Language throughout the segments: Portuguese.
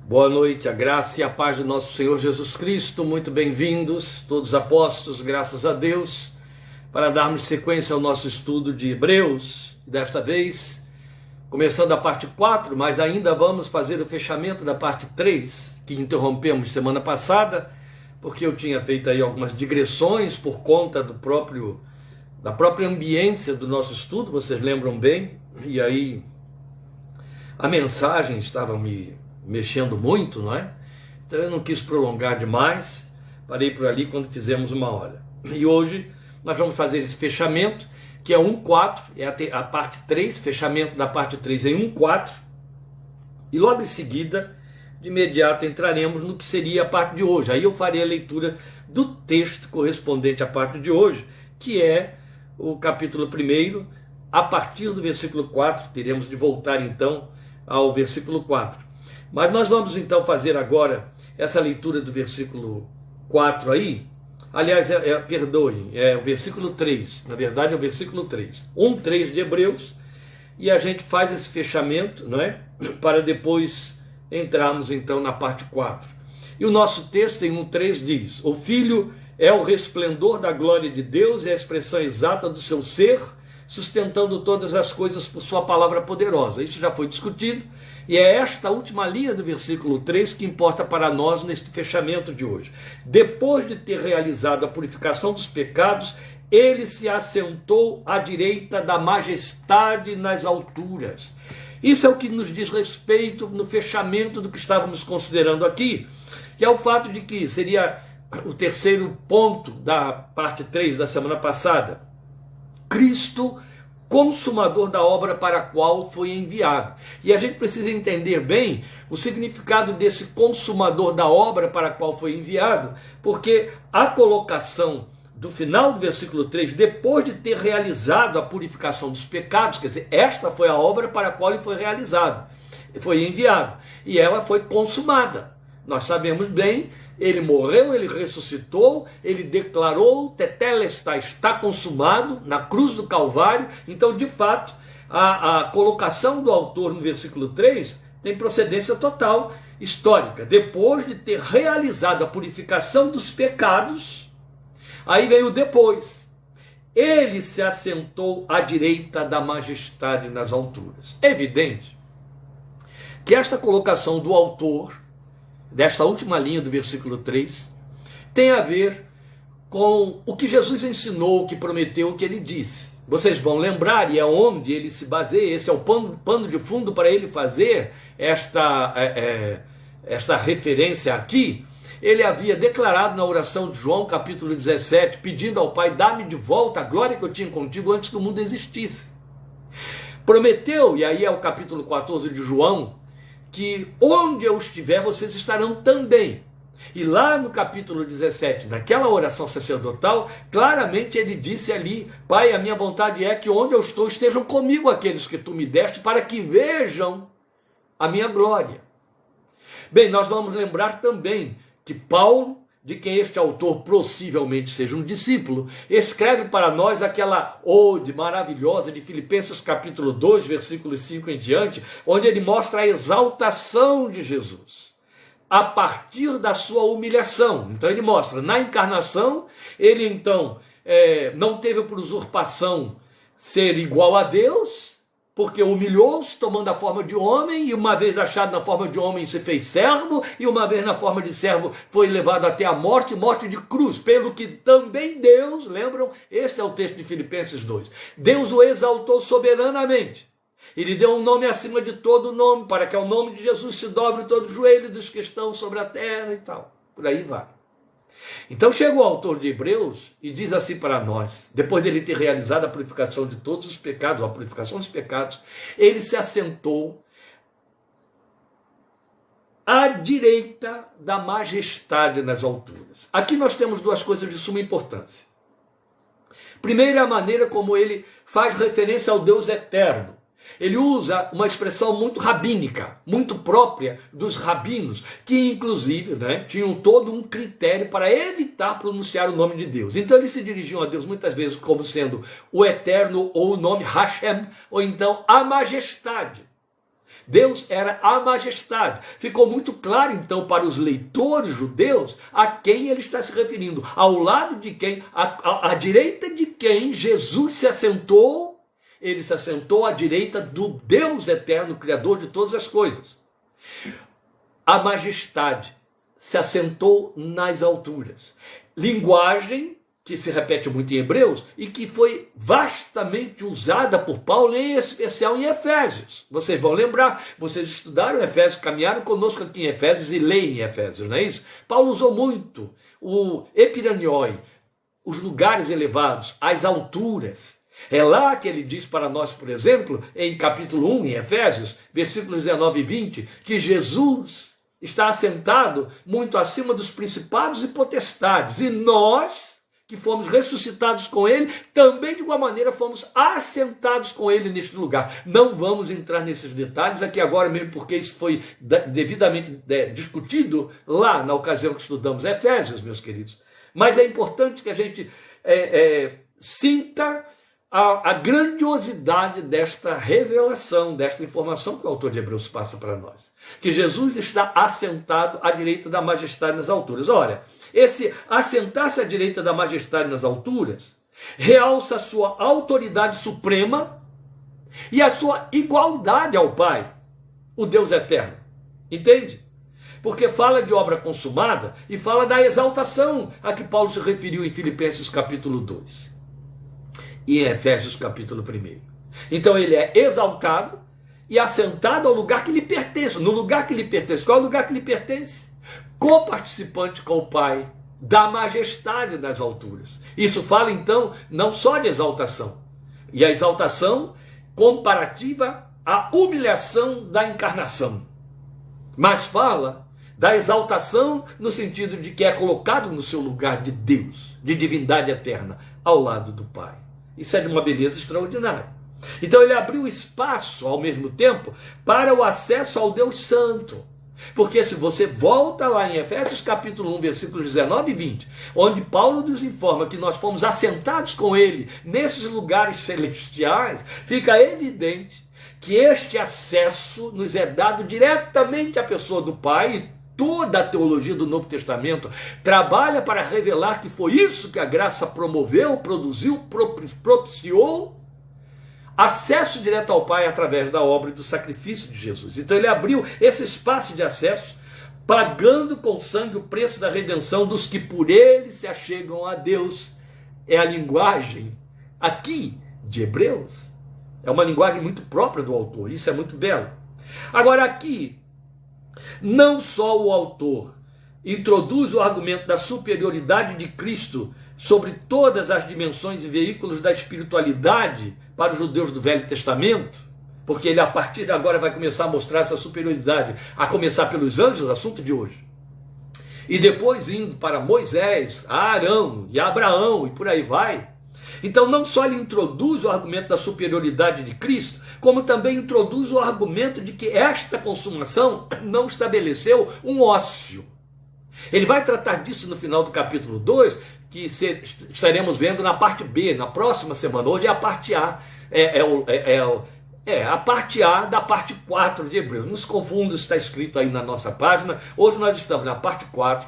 Boa noite, a graça e a paz do nosso Senhor Jesus Cristo. Muito bem-vindos, todos os apóstolos, graças a Deus, para darmos sequência ao nosso estudo de Hebreus. Desta vez, começando a parte 4, mas ainda vamos fazer o fechamento da parte 3, que interrompemos semana passada, porque eu tinha feito aí algumas digressões por conta da própria ambiência do nosso estudo, vocês lembram bem, e aí a mensagem estava me mexendo muito, não é? Então eu não quis prolongar demais, parei por ali quando fizemos 1 hora. E hoje nós vamos fazer esse fechamento, que é 1:4, é a parte 3, fechamento da parte 3 em 1:4, e logo em seguida, de imediato, entraremos no que seria a parte de hoje. Aí eu farei a leitura do texto correspondente à parte de hoje, que é o capítulo 1, a partir do versículo 4, teremos de voltar então ao versículo 4. Mas nós vamos então fazer agora essa leitura do versículo 4 aí. Aliás, perdoem, é o versículo 3. Na verdade é o versículo 3. 1:3 de Hebreus. E a gente faz esse fechamento, não é? Para depois entrarmos então na parte 4. E o nosso texto em 1:3 diz: O Filho é o resplendor da glória de Deus e a expressão exata do seu ser, sustentando todas as coisas por sua palavra poderosa. Isso já foi discutido. E é esta última linha do versículo 3 que importa para nós neste fechamento de hoje. Depois de ter realizado a purificação dos pecados, ele se assentou à direita da majestade nas alturas. Isso é o que nos diz respeito no fechamento do que estávamos considerando aqui, que é o fato de que seria o terceiro ponto da parte 3 da semana passada. Cristo, consumador da obra para a qual foi enviado. E a gente precisa entender bem o significado desse consumador da obra para a qual foi enviado, porque a colocação do final do versículo 3, depois de ter realizado a purificação dos pecados, quer dizer, esta foi a obra para a qual ele foi realizado, foi enviado, e ela foi consumada. Nós sabemos bem, ele morreu, ele ressuscitou, ele declarou, tetelestai, está consumado, na cruz do Calvário. Então, de fato, a colocação do autor no versículo 3 tem procedência total histórica. Depois de ter realizado a purificação dos pecados, aí veio depois. Ele se assentou à direita da majestade nas alturas. É evidente que esta colocação do autor desta última linha do versículo 3, tem a ver com o que Jesus ensinou, o que prometeu, o que ele disse. Vocês vão lembrar, e é onde ele se baseia, esse é o pano de fundo para ele fazer esta referência aqui. Ele havia declarado na oração de João, capítulo 17, pedindo ao Pai: dá-me de volta a glória que eu tinha contigo antes que o mundo existisse. Prometeu, e aí é o capítulo 14 de João, que onde eu estiver, vocês estarão também. E lá no capítulo 17, naquela oração sacerdotal, claramente ele disse ali: Pai, a minha vontade é que onde eu estou estejam comigo aqueles que tu me deste, para que vejam a minha glória. Bem, nós vamos lembrar também que Paulo, de quem este autor possivelmente seja um discípulo, escreve para nós aquela ode maravilhosa de Filipenses capítulo 2, versículos 5 em diante, onde ele mostra a exaltação de Jesus, a partir da sua humilhação. Então ele mostra, na encarnação, ele então não teve por usurpação ser igual a Deus, porque humilhou-se tomando a forma de homem, e uma vez achado na forma de homem se fez servo, e uma vez na forma de servo foi levado até a morte, morte de cruz, pelo que também Deus, lembram? Este é o texto de Filipenses 2, Deus o exaltou soberanamente, e lhe deu um nome acima de todo nome, para que ao nome de Jesus se dobre todo o joelho dos que estão sobre a terra e tal, por aí vai. Então chega o autor de Hebreus e diz assim para nós, depois dele ter realizado a purificação de todos os pecados, a purificação dos pecados, ele se assentou à direita da majestade nas alturas. Aqui nós temos duas coisas de suma importância. Primeiro é a maneira como ele faz referência ao Deus eterno. Ele usa uma expressão muito rabínica, muito própria dos rabinos, que inclusive tinham todo um critério para evitar pronunciar o nome de Deus. Então eles se dirigiam a Deus muitas vezes como sendo o Eterno, ou o nome Hashem, ou então a Majestade. Deus era a majestade. Ficou muito claro, então, para os leitores judeus a quem ele está se referindo. Ao lado de quem, à direita de quem Jesus se assentou, ele se assentou à direita do Deus eterno, Criador de todas as coisas. A majestade se assentou nas alturas. Linguagem que se repete muito em Hebreus e que foi vastamente usada por Paulo, em especial em Efésios. Vocês vão lembrar, vocês estudaram Efésios, caminharam conosco aqui em Efésios e leem Efésios, não é isso? Paulo usou muito o epiranioi, os lugares elevados, as alturas. É lá que ele diz para nós, por exemplo, em capítulo 1, em Efésios, versículos 19 e 20, que Jesus está assentado muito acima dos principados e potestades, e nós, que fomos ressuscitados com ele, também de alguma maneira fomos assentados com ele neste lugar. Não vamos entrar nesses detalhes aqui agora mesmo, porque isso foi devidamente discutido lá na ocasião que estudamos Efésios, meus queridos. Mas é importante que a gente sinta a grandiosidade desta revelação, desta informação que o autor de Hebreus passa para nós. Que Jesus está assentado à direita da majestade nas alturas. Olha, esse assentar-se à direita da majestade nas alturas realça a sua autoridade suprema e a sua igualdade ao Pai, o Deus eterno. Entende? Porque fala de obra consumada e fala da exaltação a que Paulo se referiu em Filipenses capítulo 2 e em Efésios capítulo 1. Então ele é exaltado e assentado ao lugar que lhe pertence. No lugar que lhe pertence. Qual é o lugar que lhe pertence? Coparticipante com o Pai da majestade das alturas. Isso fala então não só de exaltação, e a exaltação comparativa à humilhação da encarnação, mas fala da exaltação no sentido de que é colocado no seu lugar de Deus, de divindade eterna, ao lado do Pai. Isso é de uma beleza extraordinária. Então ele abriu espaço ao mesmo tempo para o acesso ao Deus Santo. Porque se você volta lá em Efésios capítulo 1, versículos 19 e 20, onde Paulo nos informa que nós fomos assentados com ele nesses lugares celestiais, fica evidente que este acesso nos é dado diretamente à pessoa do Pai, e toda a teologia do Novo Testamento trabalha para revelar que foi isso que a graça promoveu, produziu, propiciou, acesso direto ao Pai através da obra e do sacrifício de Jesus. Então ele abriu esse espaço de acesso, pagando com sangue o preço da redenção dos que por ele se achegam a Deus. É a linguagem aqui de Hebreus. É uma linguagem muito própria do autor, isso é muito belo. Agora aqui, não só o autor introduz o argumento da superioridade de Cristo sobre todas as dimensões e veículos da espiritualidade para os judeus do Velho Testamento, porque ele a partir de agora vai começar a mostrar essa superioridade, a começar pelos anjos, assunto de hoje, e depois indo para Moisés, Arão e Abraão e por aí vai. Então não só ele introduz o argumento da superioridade de Cristo, como também introduz o argumento de que esta consumação não estabeleceu um ócio. Ele vai tratar disso no final do capítulo 2, que estaremos vendo na parte B, na próxima semana. Hoje é a parte A, a parte A da parte 4 de Hebreus. Não se confunda, está escrito aí na nossa página. Hoje nós estamos na parte 4,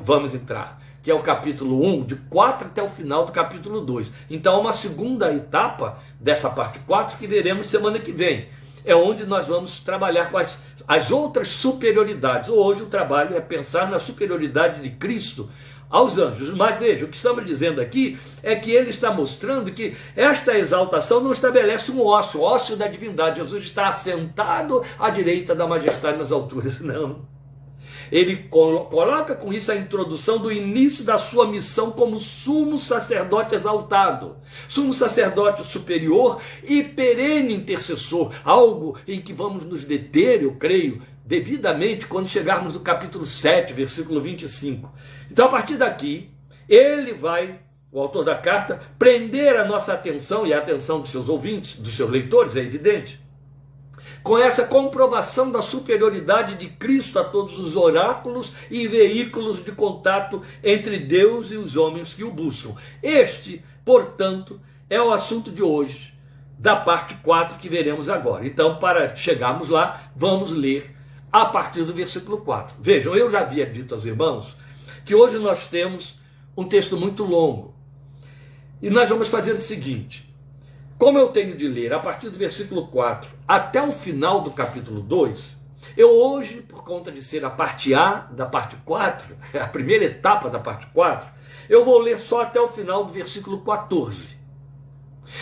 vamos entrar, que é o capítulo 1, de 4 até o final do capítulo 2. Então há uma segunda etapa dessa parte 4 que veremos semana que vem. É onde nós vamos trabalhar com as outras superioridades. Hoje o trabalho é pensar na superioridade de Cristo aos anjos. Mas veja, o que estamos dizendo aqui é que ele está mostrando que esta exaltação não estabelece um ócio da divindade. Jesus está assentado à direita da majestade nas alturas. Não. Ele coloca com isso a introdução do início da sua missão como sumo sacerdote exaltado, sumo sacerdote superior e perene intercessor, algo em que vamos nos deter, eu creio, devidamente quando chegarmos no capítulo 7, versículo 25. Então a partir daqui, ele vai, o autor da carta, prender a nossa atenção e a atenção dos seus ouvintes, dos seus leitores, é evidente, com essa comprovação da superioridade de Cristo a todos os oráculos e veículos de contato entre Deus e os homens que o buscam. Este, portanto, é o assunto de hoje, da parte 4 que veremos agora. Então, para chegarmos lá, vamos ler a partir do versículo 4. Vejam, eu já havia dito aos irmãos que hoje nós temos um texto muito longo. E nós vamos fazer o seguinte: como eu tenho de ler a partir do versículo 4 até o final do capítulo 2, eu hoje, por conta de ser a parte A da parte 4, a primeira etapa da parte 4, eu vou ler só até o final do versículo 14.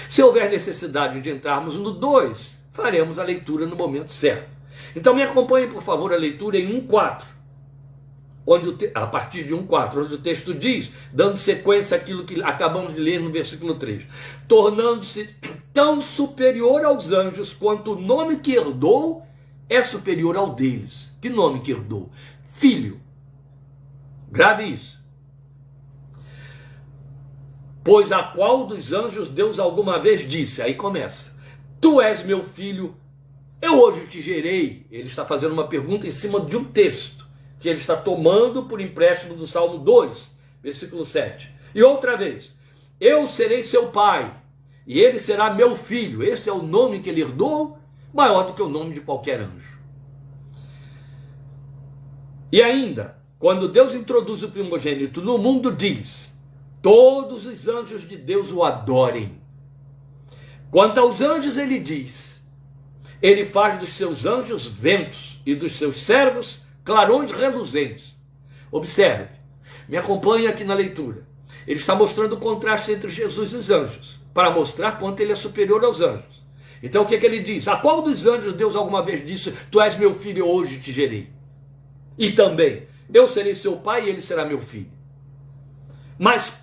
Se houver necessidade de entrarmos no 2, faremos a leitura no momento certo. Então me acompanhe, por favor, a leitura em 1:4, a partir de 1:4, onde o texto diz, dando sequência àquilo que acabamos de ler no versículo 3, tornando-se tão superior aos anjos quanto o nome que herdou é superior ao deles. Que nome que herdou? Filho. Grave isso. Pois a qual dos anjos Deus alguma vez disse, aí começa, tu és meu filho, eu hoje te gerei. Ele está fazendo uma pergunta em cima de um texto, que ele está tomando por empréstimo do Salmo 2, versículo 7. E outra vez, eu serei seu pai, e ele será meu filho. Este é o nome que ele herdou, maior do que o nome de qualquer anjo. E ainda, quando Deus introduz o primogênito no mundo, diz, todos os anjos de Deus o adorem. Quanto aos anjos, ele diz, ele faz dos seus anjos ventos e dos seus servos clarões reluzentes. Observe, me acompanhe aqui na leitura. Ele está mostrando o contraste entre Jesus e os anjos, para mostrar quanto ele é superior aos anjos. Então o que ele diz? A qual dos anjos Deus alguma vez disse, tu és meu filho, eu hoje te gerei? E também, eu serei seu pai e ele será meu filho. Mas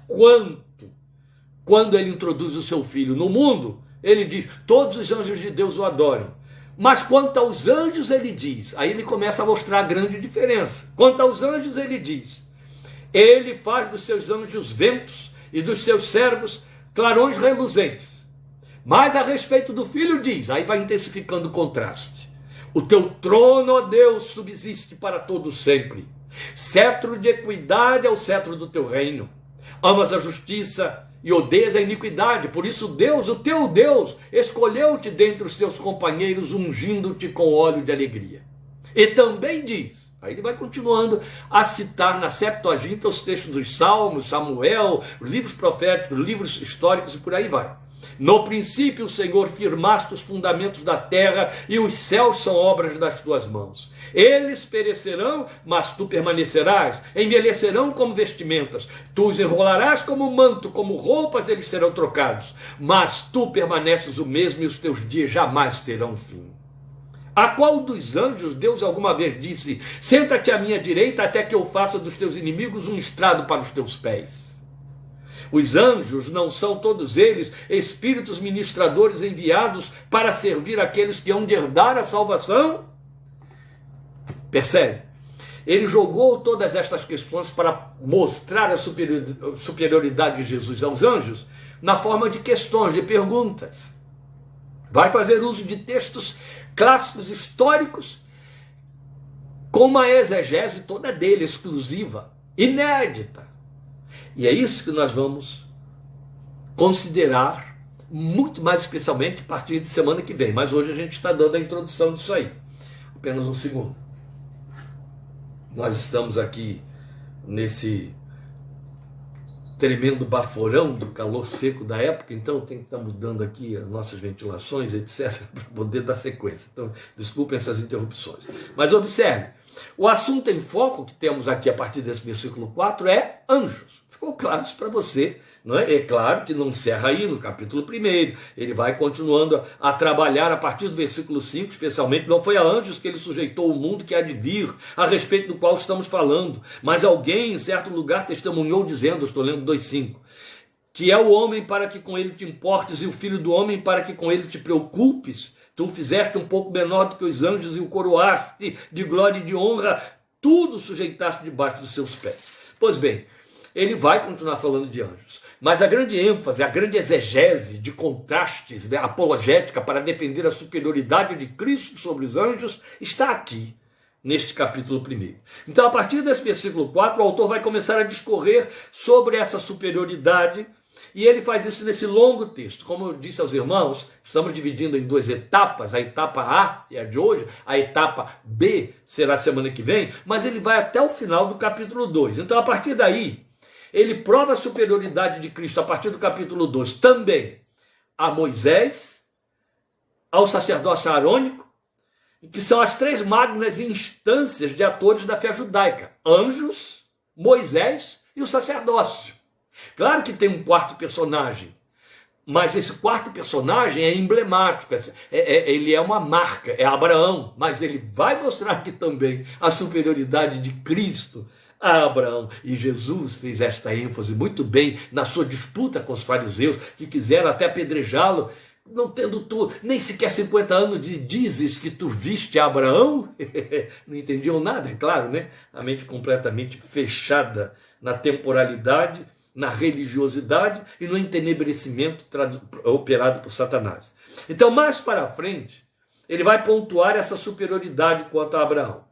quando ele introduz o seu filho no mundo, ele diz, todos os anjos de Deus o adorem. Mas quanto aos anjos, ele diz, aí ele começa a mostrar a grande diferença. Quanto aos anjos, ele diz, ele faz dos seus anjos ventos e dos seus servos clarões reluzentes. Mas a respeito do filho diz, aí vai intensificando o contraste, o teu trono, ó Deus, subsiste para todo sempre. Cetro de equidade é o cetro do teu reino. Amas a justiça e odeias a iniquidade. Por isso Deus, o teu Deus, escolheu-te dentre os teus companheiros, ungindo-te com óleo de alegria. E também diz, aí ele vai continuando a citar na Septuaginta os textos dos Salmos, Samuel, os livros proféticos, os livros históricos e por aí vai. No princípio, o Senhor, firmaste os fundamentos da terra e os céus são obras das tuas mãos. Eles perecerão, mas tu permanecerás, envelhecerão como vestimentas, tu os enrolarás como manto, como roupas eles serão trocados, mas tu permaneces o mesmo e os teus dias jamais terão fim. A qual dos anjos Deus alguma vez disse, senta-te à minha direita até que eu faça dos teus inimigos um estrado para os teus pés? Os anjos não são todos eles espíritos ministradores enviados para servir aqueles que hão de herdar a salvação? Percebe? Ele jogou todas estas questões para mostrar a superioridade de Jesus aos anjos na forma de questões, de perguntas. Vai fazer uso de textos clássicos, históricos, com uma exegese toda dele, exclusiva, inédita. E é isso que nós vamos considerar muito mais especialmente a partir de semana que vem. Mas hoje a gente está dando a introdução disso aí. Apenas um segundo. Nós estamos aqui nesse tremendo baforão do calor seco da época, então tem que estar mudando aqui as nossas ventilações, etc., para poder dar sequência. Então, desculpem essas interrupções. Mas observe, o assunto em foco que temos aqui a partir desse versículo 4 é anjos. Ficou claro isso para você, não é? É claro que não encerra aí no capítulo 1, ele vai continuando a trabalhar a partir do versículo 5, especialmente, não foi a anjos que ele sujeitou o mundo que há de vir, a respeito do qual estamos falando, mas alguém em certo lugar testemunhou dizendo, estou lendo 2:5, que é o homem para que com ele te importes e o filho do homem para que com ele te preocupes. Tu o fizeste um pouco menor do que os anjos e o coroaste de glória e de honra, tudo sujeitaste debaixo dos seus pés. Pois bem, ele vai continuar falando de anjos, mas a grande ênfase, a grande exegese de contrastes, né, apologética para defender a superioridade de Cristo sobre os anjos está aqui, neste capítulo 1. Então, a partir desse versículo 4, o autor vai começar a discorrer sobre essa superioridade E ele faz isso nesse longo texto. Como eu disse aos irmãos, estamos dividindo em duas etapas. A etapa A é a de hoje, a etapa B será semana que vem, mas ele vai até o final do capítulo 2. Então, a partir daí, ele prova a superioridade de Cristo a partir do capítulo 2 também a Moisés, ao sacerdócio arônico, que são as três magnas instâncias de atores da fé judaica: anjos, Moisés e o sacerdócio. Claro que tem um quarto personagem, mas esse quarto personagem é emblemático, ele é uma marca, é Abraão, mas ele vai mostrar aqui também a superioridade de Cristo a Abraão. E Jesus fez esta ênfase muito bem na sua disputa com os fariseus, que quiseram até apedrejá-lo. Não tendo tu nem sequer 50 anos, dizes que tu viste Abraão? Não entendiam nada, é claro, né? A mente completamente fechada na temporalidade, na religiosidade e no entenebrecimento operado por Satanás. Então, mais para frente, ele vai pontuar essa superioridade quanto a Abraão.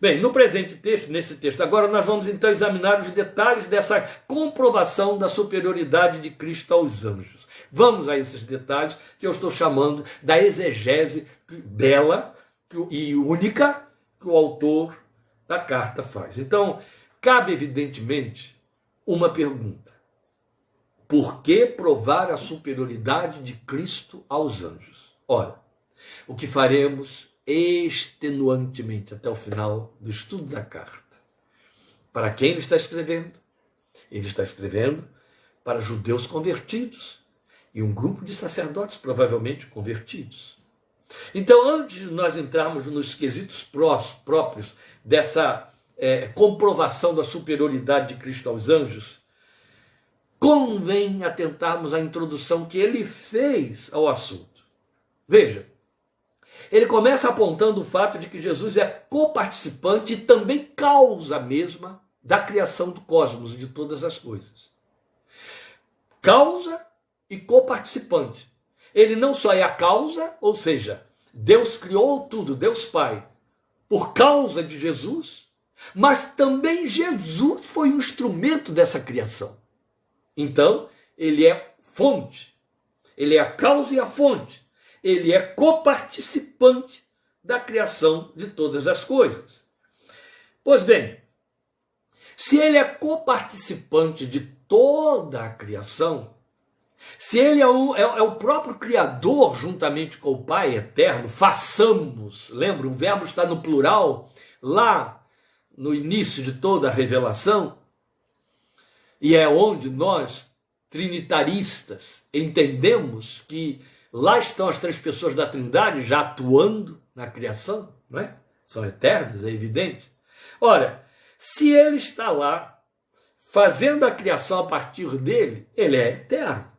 Bem, no presente texto, nesse texto agora, nós vamos então examinar os detalhes dessa comprovação da superioridade de Cristo aos anjos. Vamos a esses detalhes que eu estou chamando da exegese bela e única que o autor da carta faz. Então, cabe evidentemente uma pergunta: por que provar a superioridade de Cristo aos anjos? Ora, o que faremos extenuantemente até o final do estudo da carta. Para quem ele está escrevendo? Ele está escrevendo para judeus convertidos e um grupo de sacerdotes provavelmente convertidos. Então, antes de nós entrarmos nos quesitos próprios dessa comprovação da superioridade de Cristo aos anjos, convém atentarmos à introdução que ele fez ao assunto. Veja, ele começa apontando o fato de que Jesus é coparticipante e também causa mesma da criação do cosmos e de todas as coisas. Causa e coparticipante. Ele não só é a causa, ou seja, Deus criou tudo, Deus Pai, por causa de Jesus, mas também Jesus foi um instrumento dessa criação. Então, ele é fonte, ele é a causa e a fonte. Ele é coparticipante da criação de todas as coisas. Pois bem, se ele é coparticipante de toda a criação, se ele é o próprio Criador juntamente com o Pai eterno, façamos, lembra, o verbo está no plural, lá no início de toda a revelação, e é onde nós, trinitaristas, entendemos que lá estão as três pessoas da Trindade já atuando na criação, não é? São eternas, é evidente. Ora, se ele está lá fazendo a criação a partir dele, ele é eterno.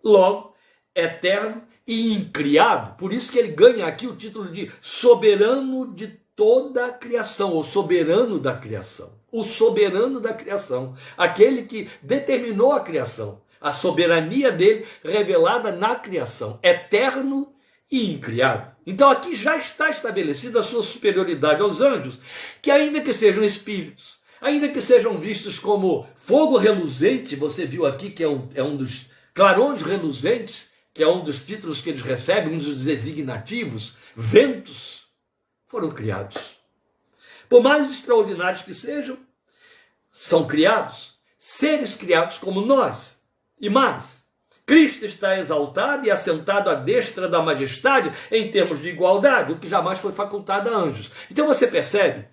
Logo, eterno e incriado. Por isso que ele ganha aqui o título de soberano de toda a criação, ou soberano da criação. O soberano da criação, aquele que determinou a criação. A soberania dele revelada na criação, eterno e incriado. Então aqui já está estabelecida a sua superioridade aos anjos, que ainda que sejam espíritos, ainda que sejam vistos como fogo reluzente, você viu aqui que é um dos clarões reluzentes, que é um dos títulos que eles recebem, um dos designativos, ventos, foram criados. Por mais extraordinários que sejam, são criados, seres criados como nós. E mais, Cristo está exaltado e assentado à destra da majestade em termos de igualdade, o que jamais foi facultado a anjos. Então você percebe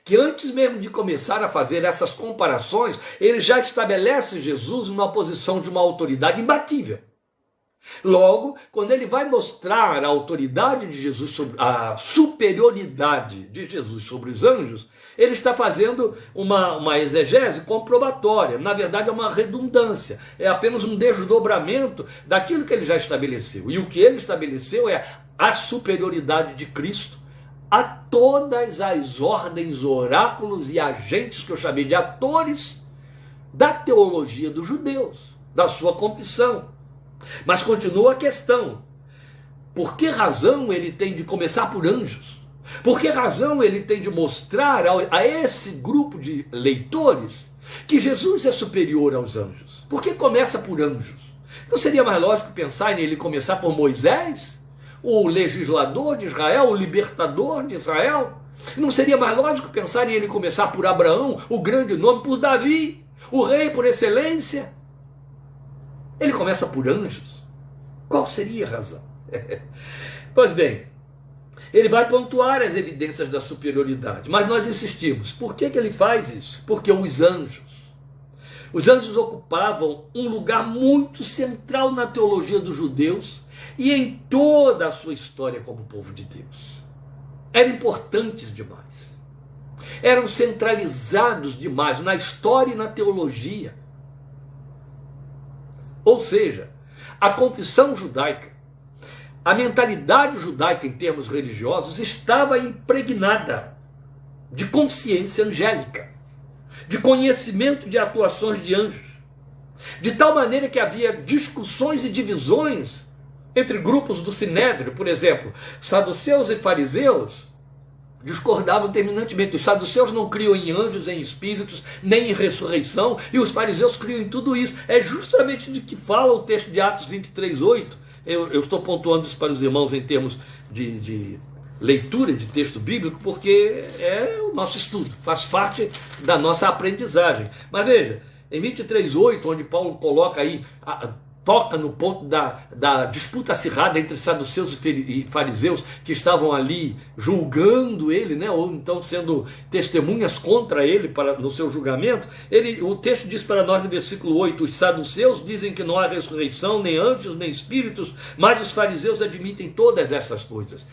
que antes mesmo de começar a fazer essas comparações, ele já estabelece Jesus numa posição de uma autoridade imbatível. Logo, quando ele vai mostrar a autoridade de Jesus, a superioridade de Jesus sobre os anjos, ele está fazendo uma exegese comprobatória. Na verdade, é uma redundância. É apenas um desdobramento daquilo que ele já estabeleceu. E o que ele estabeleceu é a superioridade de Cristo a todas as ordens, oráculos e agentes que eu chamei de atores da teologia dos judeus, da sua confissão. Mas continua a questão: por que razão ele tem de começar por anjos? Por que razão ele tem de mostrar a esse grupo de leitores que Jesus é superior aos anjos. Por que começa por anjos? Não seria mais lógico pensar nele começar por Moisés, o legislador de Israel, o libertador de Israel? Não seria mais lógico pensar em ele começar por Abraão, o grande nome, por Davi, o rei por excelência? Ele começa por anjos. Qual seria a razão? Pois bem, ele vai pontuar as evidências da superioridade, mas nós insistimos. Por que ele faz isso? Porque os anjos ocupavam um lugar muito central na teologia dos judeus e em toda a sua história como povo de Deus. Eram importantes demais. Eram centralizados demais na história e na teologia. Ou seja, a confissão judaica, a mentalidade judaica em termos religiosos estava impregnada de consciência angélica, de conhecimento de atuações de anjos, de tal maneira que havia discussões e divisões entre grupos do Sinédrio. Por exemplo, saduceus e fariseus discordavam terminantemente. Os saduceus não criam em anjos, em espíritos, nem em ressurreição, e os fariseus criam em tudo isso. É justamente de que fala o texto de Atos 23:8. Eu estou pontuando isso para os irmãos em termos de leitura de texto bíblico, porque é o nosso estudo, faz parte da nossa aprendizagem. Mas veja, em 23:8, onde Paulo coloca aí, toca no ponto da disputa acirrada entre saduceus e fariseus que estavam ali julgando ele, né, ou então sendo testemunhas contra ele no seu julgamento. O texto diz para nós no versículo 8, os saduceus dizem que não há ressurreição, nem anjos, nem espíritos, mas os fariseus admitem todas essas coisas.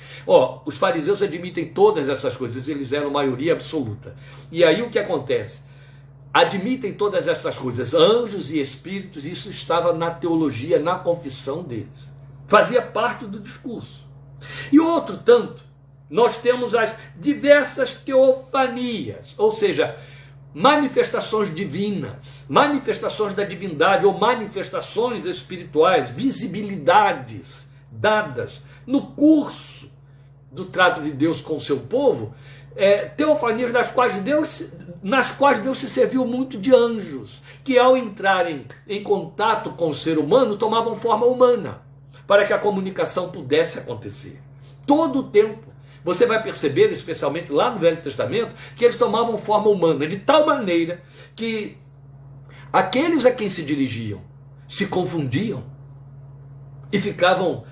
Os fariseus admitem todas essas coisas, eles eram maioria absoluta. E aí o que acontece? Admitem todas essas coisas, anjos e espíritos, isso estava na teologia, na confissão deles. Fazia parte do discurso. E outro tanto, nós temos as diversas teofanias, ou seja, manifestações divinas, manifestações da divindade ou manifestações espirituais, visibilidades dadas no curso do trato de Deus com o seu povo, teofanias nas quais Deus se serviu muito de anjos, que ao entrarem em contato com o ser humano, tomavam forma humana, para que a comunicação pudesse acontecer. Todo o tempo, você vai perceber, especialmente lá no Velho Testamento, que eles tomavam forma humana, de tal maneira que aqueles a quem se dirigiam se confundiam e ficavam,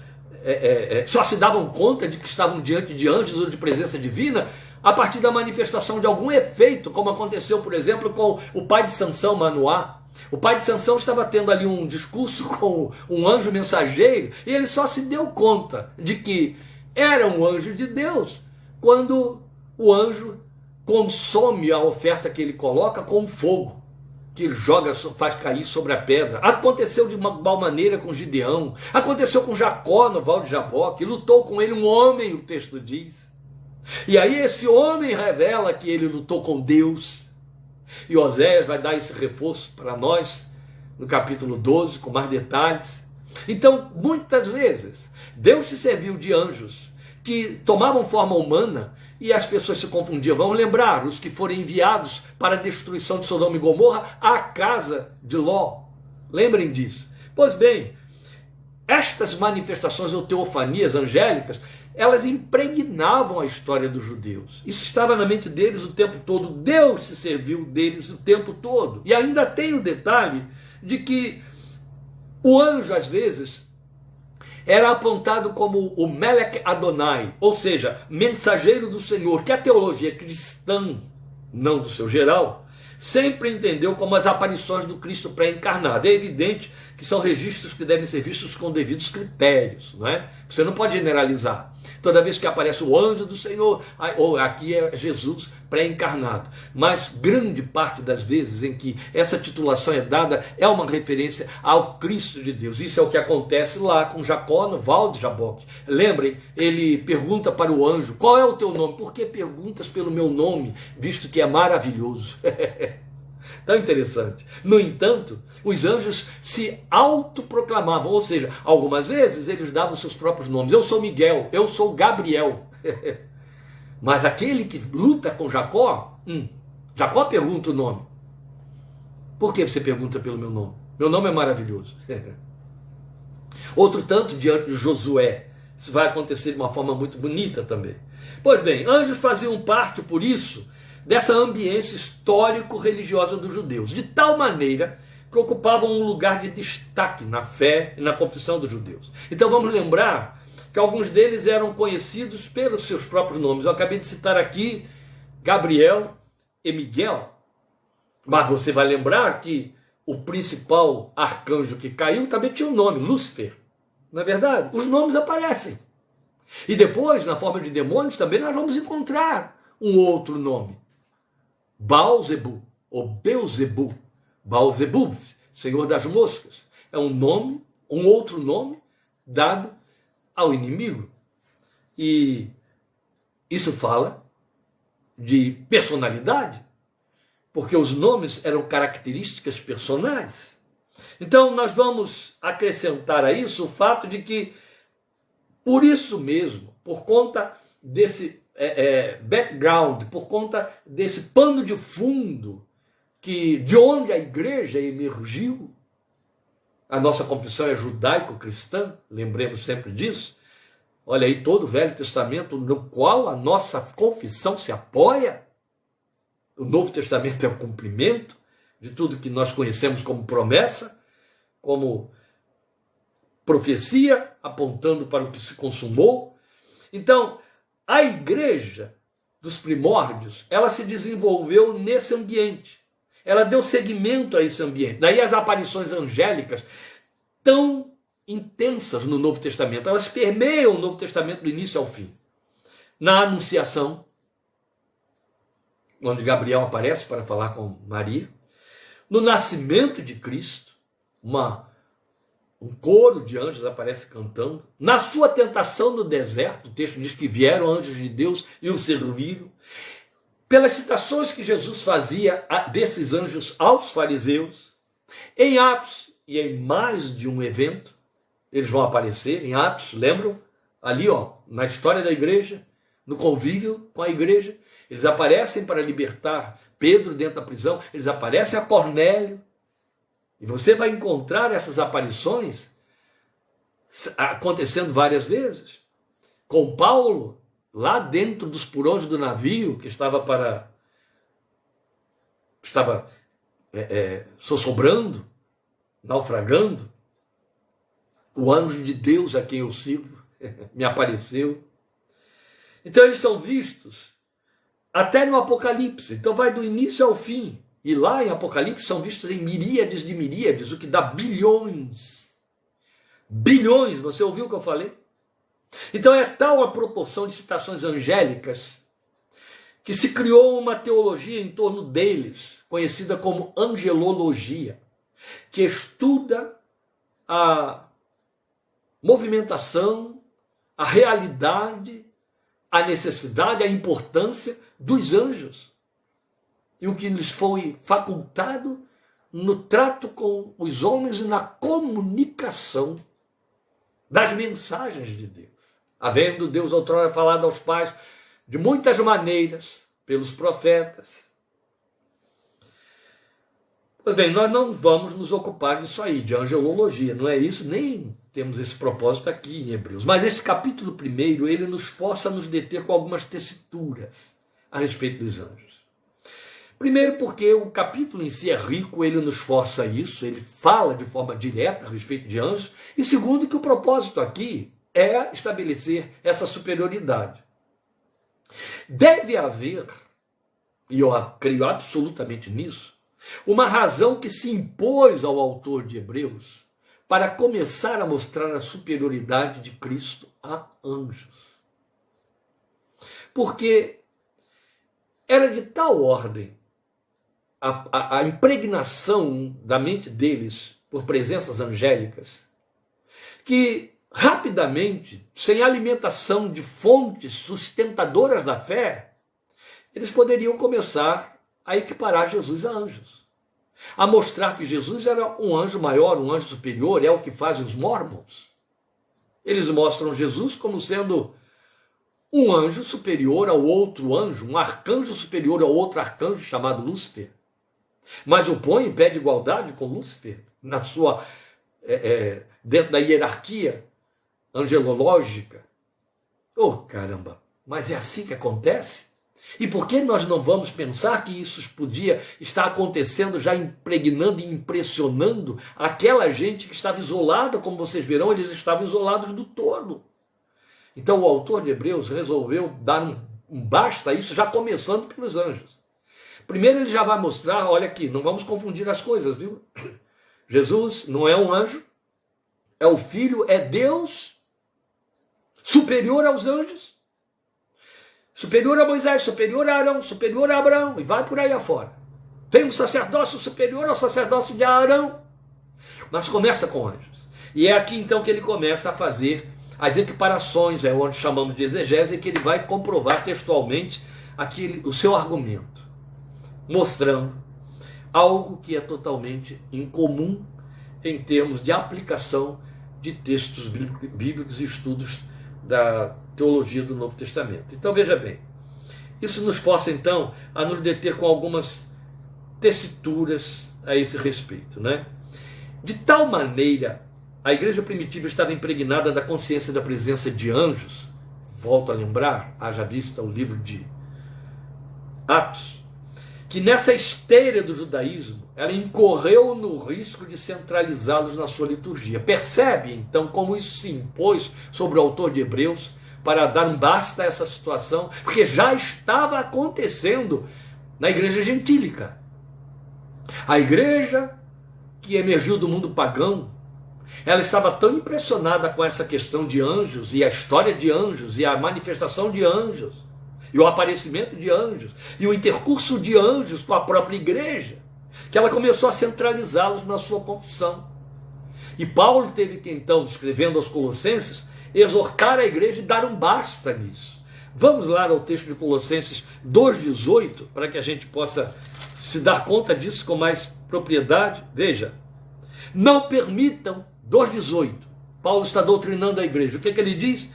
só se davam conta de que estavam diante de anjos ou de presença divina a partir da manifestação de algum efeito, como aconteceu, por exemplo, com o pai de Sansão, Manoá. O pai de Sansão estava tendo ali um discurso com um anjo mensageiro, e ele só se deu conta de que era um anjo de Deus quando o anjo consome a oferta que ele coloca com fogo, que ele joga, faz cair sobre a pedra. Aconteceu de uma igual maneira com Gideão, aconteceu com Jacó no Val de Jaboque, lutou com ele um homem, o texto diz. E aí esse homem revela que ele lutou com Deus. E Oséias vai dar esse reforço para nós no capítulo 12, com mais detalhes. Então, muitas vezes, Deus se serviu de anjos que tomavam forma humana e as pessoas se confundiam. Vamos lembrar, os que foram enviados para a destruição de Sodoma e Gomorra à casa de Ló. Lembrem disso. Pois bem, estas manifestações ou teofanias angélicas, elas impregnavam a história dos judeus. Isso estava na mente deles o tempo todo. Deus se serviu deles o tempo todo. E ainda tem o detalhe de que o anjo, às vezes, era apontado como o Melech Adonai, ou seja, mensageiro do Senhor, que a teologia cristã, não do seu geral, sempre entendeu como as aparições do Cristo pré-encarnado. É evidente que são registros que devem ser vistos com devidos critérios, não é? Você não pode generalizar. Toda vez que aparece o anjo do Senhor, ou aqui é Jesus pré-encarnado. Mas grande parte das vezes em que essa titulação é dada é uma referência ao Cristo de Deus. Isso é o que acontece lá com Jacó no Val de Jaboque. Lembrem, ele pergunta para o anjo, qual é o teu nome? Por que perguntas pelo meu nome, visto que é maravilhoso? Tão interessante. No entanto, os anjos se autoproclamavam, ou seja, algumas vezes eles davam seus próprios nomes. Eu sou Miguel, eu sou Gabriel. Mas aquele que luta com Jacó, Jacó pergunta o nome. Por que você pergunta pelo meu nome? Meu nome é maravilhoso. Outro tanto diante de Josué. Isso vai acontecer de uma forma muito bonita também. Pois bem, anjos faziam parte, por isso, dessa ambiência histórico-religiosa dos judeus, de tal maneira que ocupavam um lugar de destaque na fé e na confissão dos judeus. Então vamos lembrar que alguns deles eram conhecidos pelos seus próprios nomes. Eu acabei de citar aqui Gabriel e Miguel, mas você vai lembrar que o principal arcanjo que caiu também tinha um nome, Lúcifer. Não é verdade? Os nomes aparecem. E depois, na forma de demônios, também nós vamos encontrar um outro nome. Baalzebu, ou Beuzebu. Baalzebub, senhor das moscas. É um nome, um outro nome dado ao inimigo. E isso fala de personalidade, porque os nomes eram características personais. Então nós vamos acrescentar a isso o fato de que, por isso mesmo, por conta desse background, por conta desse pano de fundo de onde a igreja emergiu, a nossa confissão é judaico-cristã, lembremos sempre disso. Olha aí todo o Velho Testamento no qual a nossa confissão se apoia. O Novo Testamento é o cumprimento de tudo que nós conhecemos como promessa, como profecia, apontando para o que se consumou. Então, a igreja dos primórdios, ela se desenvolveu nesse ambiente. Ela deu seguimento a esse ambiente. Daí as aparições angélicas tão intensas no Novo Testamento. Elas permeiam o Novo Testamento do início ao fim. Na Anunciação, onde Gabriel aparece para falar com Maria. No nascimento de Cristo, um coro de anjos aparece cantando. Na sua tentação no deserto, o texto diz que vieram anjos de Deus e o serviram. Pelas citações que Jesus fazia desses anjos aos fariseus, em Atos e em mais de um evento, eles vão aparecer em Atos, lembram? Ali, na história da igreja, no convívio com a igreja, eles aparecem para libertar Pedro dentro da prisão, eles aparecem a Cornélio, e você vai encontrar essas aparições acontecendo várias vezes, com Paulo, lá dentro dos porões do navio, que estava sossobrando, naufragando, o anjo de Deus a quem eu sirvo me apareceu. Então eles são vistos até no Apocalipse. Então vai do início ao fim. E lá em Apocalipse são vistos em miríades de miríades, o que dá bilhões. Bilhões, você ouviu o que eu falei? Então é tal a proporção de citações angélicas que se criou uma teologia em torno deles, conhecida como angelologia, que estuda a movimentação, a realidade, a necessidade, a importância dos anjos. E o que lhes foi facultado no trato com os homens e na comunicação das mensagens de Deus. Havendo Deus outrora falado aos pais de muitas maneiras, pelos profetas. Pois bem, nós não vamos nos ocupar disso aí, de angelologia, não é isso, nem temos esse propósito aqui em Hebreus. Mas este capítulo 1, ele nos força a nos deter com algumas tessituras a respeito dos anjos. Primeiro porque o capítulo em si é rico, ele nos força a isso, ele fala de forma direta a respeito de anjos. E segundo que o propósito aqui é estabelecer essa superioridade. Deve haver, e eu creio absolutamente nisso, uma razão que se impôs ao autor de Hebreus para começar a mostrar a superioridade de Cristo a anjos. Porque era de tal ordem a impregnação da mente deles por presenças angélicas, que rapidamente, sem alimentação de fontes sustentadoras da fé, eles poderiam começar a equiparar Jesus a anjos, a mostrar que Jesus era um anjo maior, um anjo superior, é o que fazem os mormons. Eles mostram Jesus como sendo um anjo superior ao outro anjo, um arcanjo superior ao outro arcanjo chamado Lúcifer. mas o põe em pé de igualdade com Lúcifer, na sua, dentro da hierarquia angelológica. Oh, caramba, mas é assim que acontece? E por que nós não vamos pensar que isso podia estar acontecendo, já impregnando e impressionando aquela gente que estava isolada, como vocês verão, eles estavam isolados do todo. Então o autor de Hebreus resolveu dar um basta a isso, já começando pelos anjos. Primeiro ele já vai mostrar, olha aqui, não vamos confundir as coisas, viu? Jesus não é um anjo, é o Filho, é Deus, superior aos anjos, superior a Moisés, superior a Arão, superior a Abraão, e vai por aí afora. Tem um sacerdócio superior ao sacerdócio de Arão, mas começa com anjos. E é aqui então que ele começa a fazer as equiparações, é onde chamamos de exegese, que ele vai comprovar textualmente o seu argumento, mostrando algo que é totalmente incomum em termos de aplicação de textos bíblicos e estudos da teologia do Novo Testamento. Então veja bem, isso nos força então a nos deter com algumas tessituras a esse respeito, né? De tal maneira, a igreja primitiva estava impregnada da consciência da presença de anjos, volto a lembrar, haja vista o livro de Atos, que nessa esteira do judaísmo, ela incorreu no risco de centralizá-los na sua liturgia. Percebe, então, como isso se impôs sobre o autor de Hebreus para dar um basta a essa situação, porque já estava acontecendo na igreja gentílica. A igreja que emergiu do mundo pagão, ela estava tão impressionada com essa questão de anjos, e a história de anjos, e a manifestação de anjos, e o aparecimento de anjos, e o intercurso de anjos com a própria igreja, que ela começou a centralizá-los na sua confissão. E Paulo teve que então, escrevendo aos Colossenses, exortar a igreja e dar um basta nisso. Vamos lá ao texto de Colossenses 2,18, para que a gente possa se dar conta disso com mais propriedade. Veja, não permitam, 2,18, Paulo está doutrinando a igreja. O que ele diz?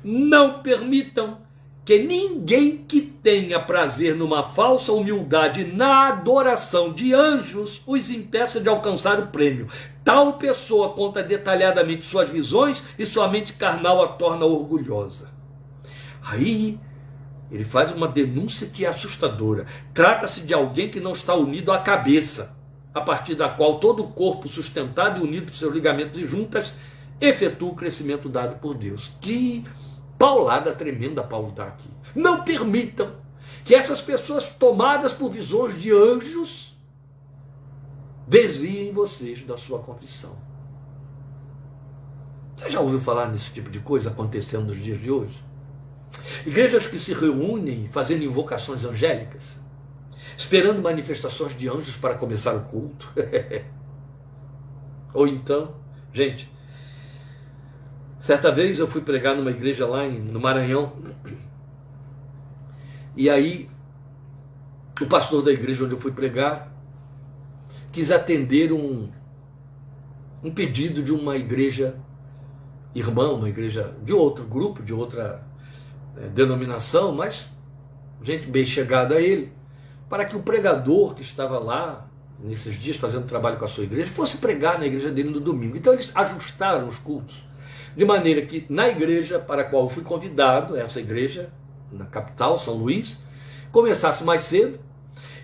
Não permitam que ninguém que tenha prazer numa falsa humildade na adoração de anjos os impeça de alcançar o prêmio. Tal pessoa conta detalhadamente suas visões e sua mente carnal a torna orgulhosa. Aí ele faz uma denúncia que é assustadora. Trata-se de alguém que não está unido à cabeça, a partir da qual todo o corpo sustentado e unido por seus ligamentos e juntas efetua o crescimento dado por Deus. Que paulada tremenda Paulo dá aqui. Não permitam que essas pessoas tomadas por visões de anjos desviem vocês da sua confissão. Você já ouviu falar nesse tipo de coisa acontecendo nos dias de hoje? Igrejas que se reúnem fazendo invocações angélicas, esperando manifestações de anjos para começar o culto. Ou então, gente, certa vez eu fui pregar numa igreja lá no Maranhão, e aí o pastor da igreja onde eu fui pregar quis atender um pedido de uma igreja irmã, uma igreja de outro grupo, de outra denominação, mas gente bem chegada a ele, para que o pregador que estava lá nesses dias fazendo trabalho com a sua igreja fosse pregar na igreja dele no domingo. Então eles ajustaram os cultos de maneira que na igreja para a qual eu fui convidado, essa igreja na capital, São Luís, começasse mais cedo,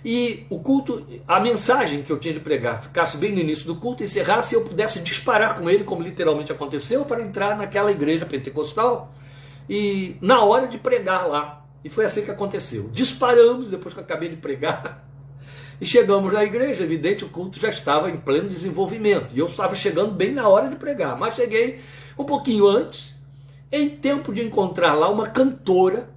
e o culto, a mensagem que eu tinha de pregar ficasse bem no início do culto, encerrasse e eu pudesse disparar com ele, como literalmente aconteceu, para entrar naquela igreja pentecostal e na hora de pregar lá. E foi assim que aconteceu. Disparamos depois que eu acabei de pregar e chegamos na igreja. Evidente, o culto já estava em pleno desenvolvimento e eu estava chegando bem na hora de pregar, mas cheguei um pouquinho antes, em tempo de encontrar lá uma cantora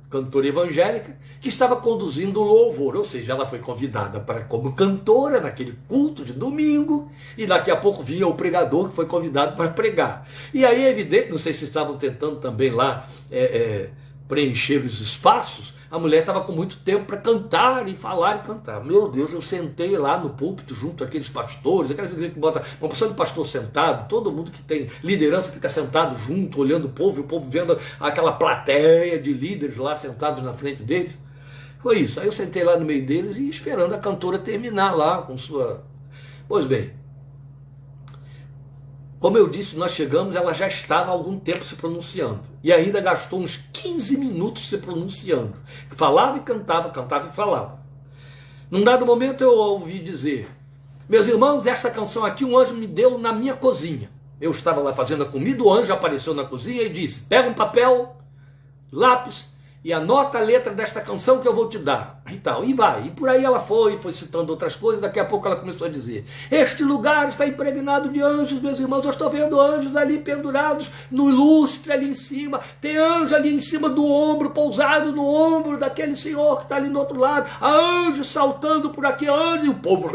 evangélica, que estava conduzindo o louvor, ou seja, ela foi convidada para como cantora naquele culto de domingo, e daqui a pouco vinha o pregador que foi convidado para pregar. E aí é evidente, não sei se estavam tentando também lá preencher os espaços, a mulher estava com muito tempo para cantar e falar e cantar. Meu Deus, eu sentei lá no púlpito junto àqueles pastores, aquelas igrejas que botam uma porção de pastor sentado, todo mundo que tem liderança fica sentado junto, olhando o povo, e o povo vendo aquela plateia de líderes lá sentados na frente deles. Foi isso. Aí eu sentei lá no meio deles e esperando a cantora terminar lá com sua... Pois bem, como eu disse, nós chegamos, ela já estava há algum tempo se pronunciando. E ainda gastou uns 15 minutos se pronunciando. Falava e cantava, cantava e falava. Num dado momento eu ouvi dizer: meus irmãos, esta canção aqui um anjo me deu na minha cozinha. Eu estava lá fazendo a comida, o anjo apareceu na cozinha e disse: pega um papel, lápis e anota a letra desta canção que eu vou te dar. E tal, e vai. E por aí ela foi citando outras coisas. Daqui a pouco ela começou a dizer: este lugar está impregnado de anjos, meus irmãos. Eu estou vendo anjos ali pendurados no lustre ali em cima. Tem anjo ali em cima do ombro, pousado no ombro daquele senhor que está ali no outro lado. Há anjos saltando por aqui, anjos. E o povo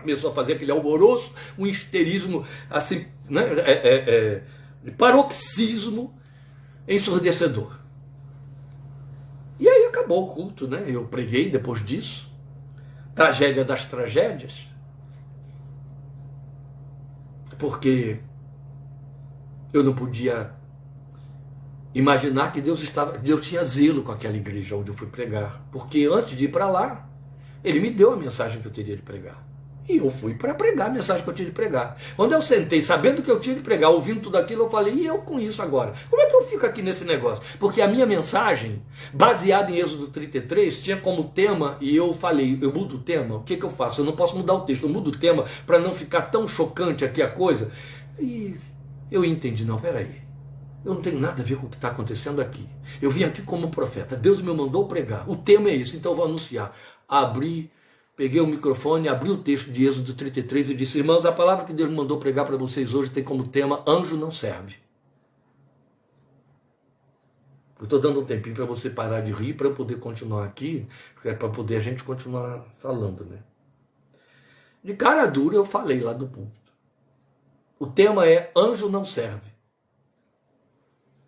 começou a fazer aquele alvoroço, um histerismo assim, né, de paroxismo ensurdecedor. E aí acabou o culto, né? Eu preguei depois disso. Tragédia das tragédias. Porque eu não podia imaginar que Deus tinha zelo com aquela igreja onde eu fui pregar. Porque antes de ir para lá, Ele me deu a mensagem que eu teria de pregar. E eu fui para pregar a mensagem que eu tinha de pregar. Quando eu sentei, sabendo que eu tinha de pregar, ouvindo tudo aquilo, eu falei: e eu com isso agora? Como é que eu fico aqui nesse negócio? Porque a minha mensagem, baseada em Êxodo 33, tinha como tema, e eu falei: eu mudo o tema? O que eu faço? Eu não posso mudar o texto, eu mudo o tema para não ficar tão chocante aqui a coisa. E eu entendi: não, peraí, eu não tenho nada a ver com o que está acontecendo aqui. Eu vim aqui como profeta, Deus me mandou pregar, o tema é esse, então eu vou anunciar. Peguei o microfone, abri o texto de Êxodo 33 e disse: irmãos, a palavra que Deus me mandou pregar para vocês hoje tem como tema: anjo não serve. Eu estou dando um tempinho para você parar de rir, para eu poder continuar aqui, para poder a gente continuar falando, né? De cara dura eu falei lá do púlpito. O tema é: anjo não serve.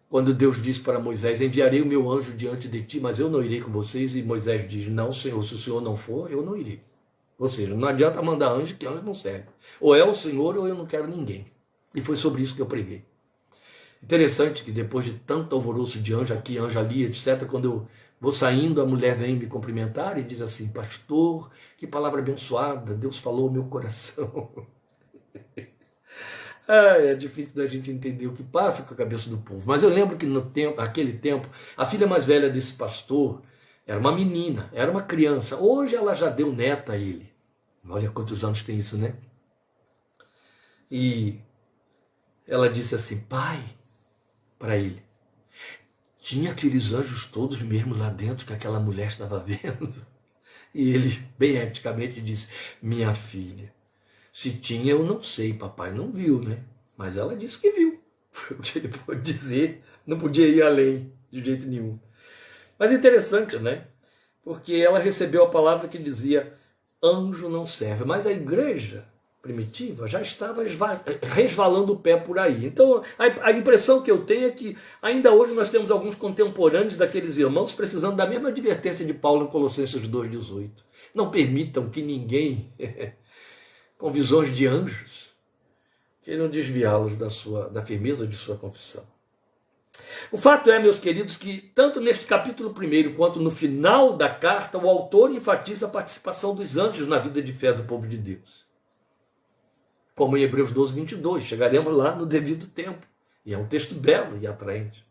Quando Deus disse para Moisés: enviarei o meu anjo diante de ti, mas eu não irei com vocês. E Moisés diz: não, Senhor, se o Senhor não for, eu não irei. Ou seja, não adianta mandar anjo, que anjo não serve. Ou é o Senhor ou eu não quero ninguém. E foi sobre isso que eu preguei. Interessante que depois de tanto alvoroço de anjo aqui, anjo ali, etc., quando eu vou saindo, a mulher vem me cumprimentar e diz assim: pastor, que palavra abençoada, Deus falou ao meu coração. É difícil da gente entender o que passa com a cabeça do povo. Mas eu lembro que naquele tempo, a filha mais velha desse pastor era uma menina, era uma criança. Hoje ela já deu neta a ele. Olha quantos anos tem isso, né? E ela disse assim: pai, para ele, tinha aqueles anjos todos mesmo lá dentro que aquela mulher estava vendo? E ele, bem eticamente, disse: minha filha, se tinha, eu não sei, papai não viu, né? Mas ela disse que viu. Foi o que ele pôde dizer, não podia ir além, de jeito nenhum. Mas interessante, né? Porque ela recebeu a palavra que dizia: anjo não serve. Mas a igreja primitiva já estava resvalando o pé por aí. Então, a impressão que eu tenho é que ainda hoje nós temos alguns contemporâneos daqueles irmãos precisando da mesma advertência de Paulo em Colossenses 2,18. Não permitam que ninguém... com visões de anjos, queiram desviá-los da firmeza de sua confissão. O fato é, meus queridos, que tanto neste capítulo 1 quanto no final da carta, o autor enfatiza a participação dos anjos na vida de fé do povo de Deus. Como em Hebreus 12:22, chegaremos lá no devido tempo. E é um texto belo e atraente.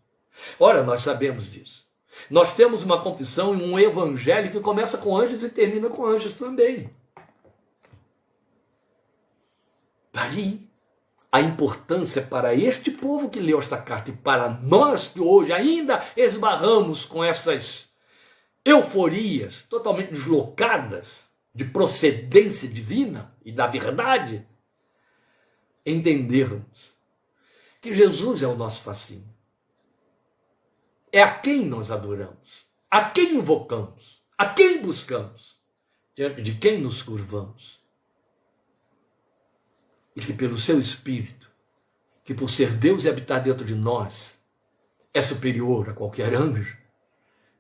Ora, nós sabemos disso. Nós temos uma confissão e um evangelho que começa com anjos e termina com anjos também. Daí a importância para este povo que leu esta carta e para nós que hoje ainda esbarramos com essas euforias totalmente deslocadas de procedência divina e da verdade, entendermos que Jesus é o nosso fascínio. É a quem nós adoramos, a quem invocamos, a quem buscamos, diante de quem nos curvamos. E que pelo seu Espírito, que por ser Deus e habitar dentro de nós, é superior a qualquer anjo,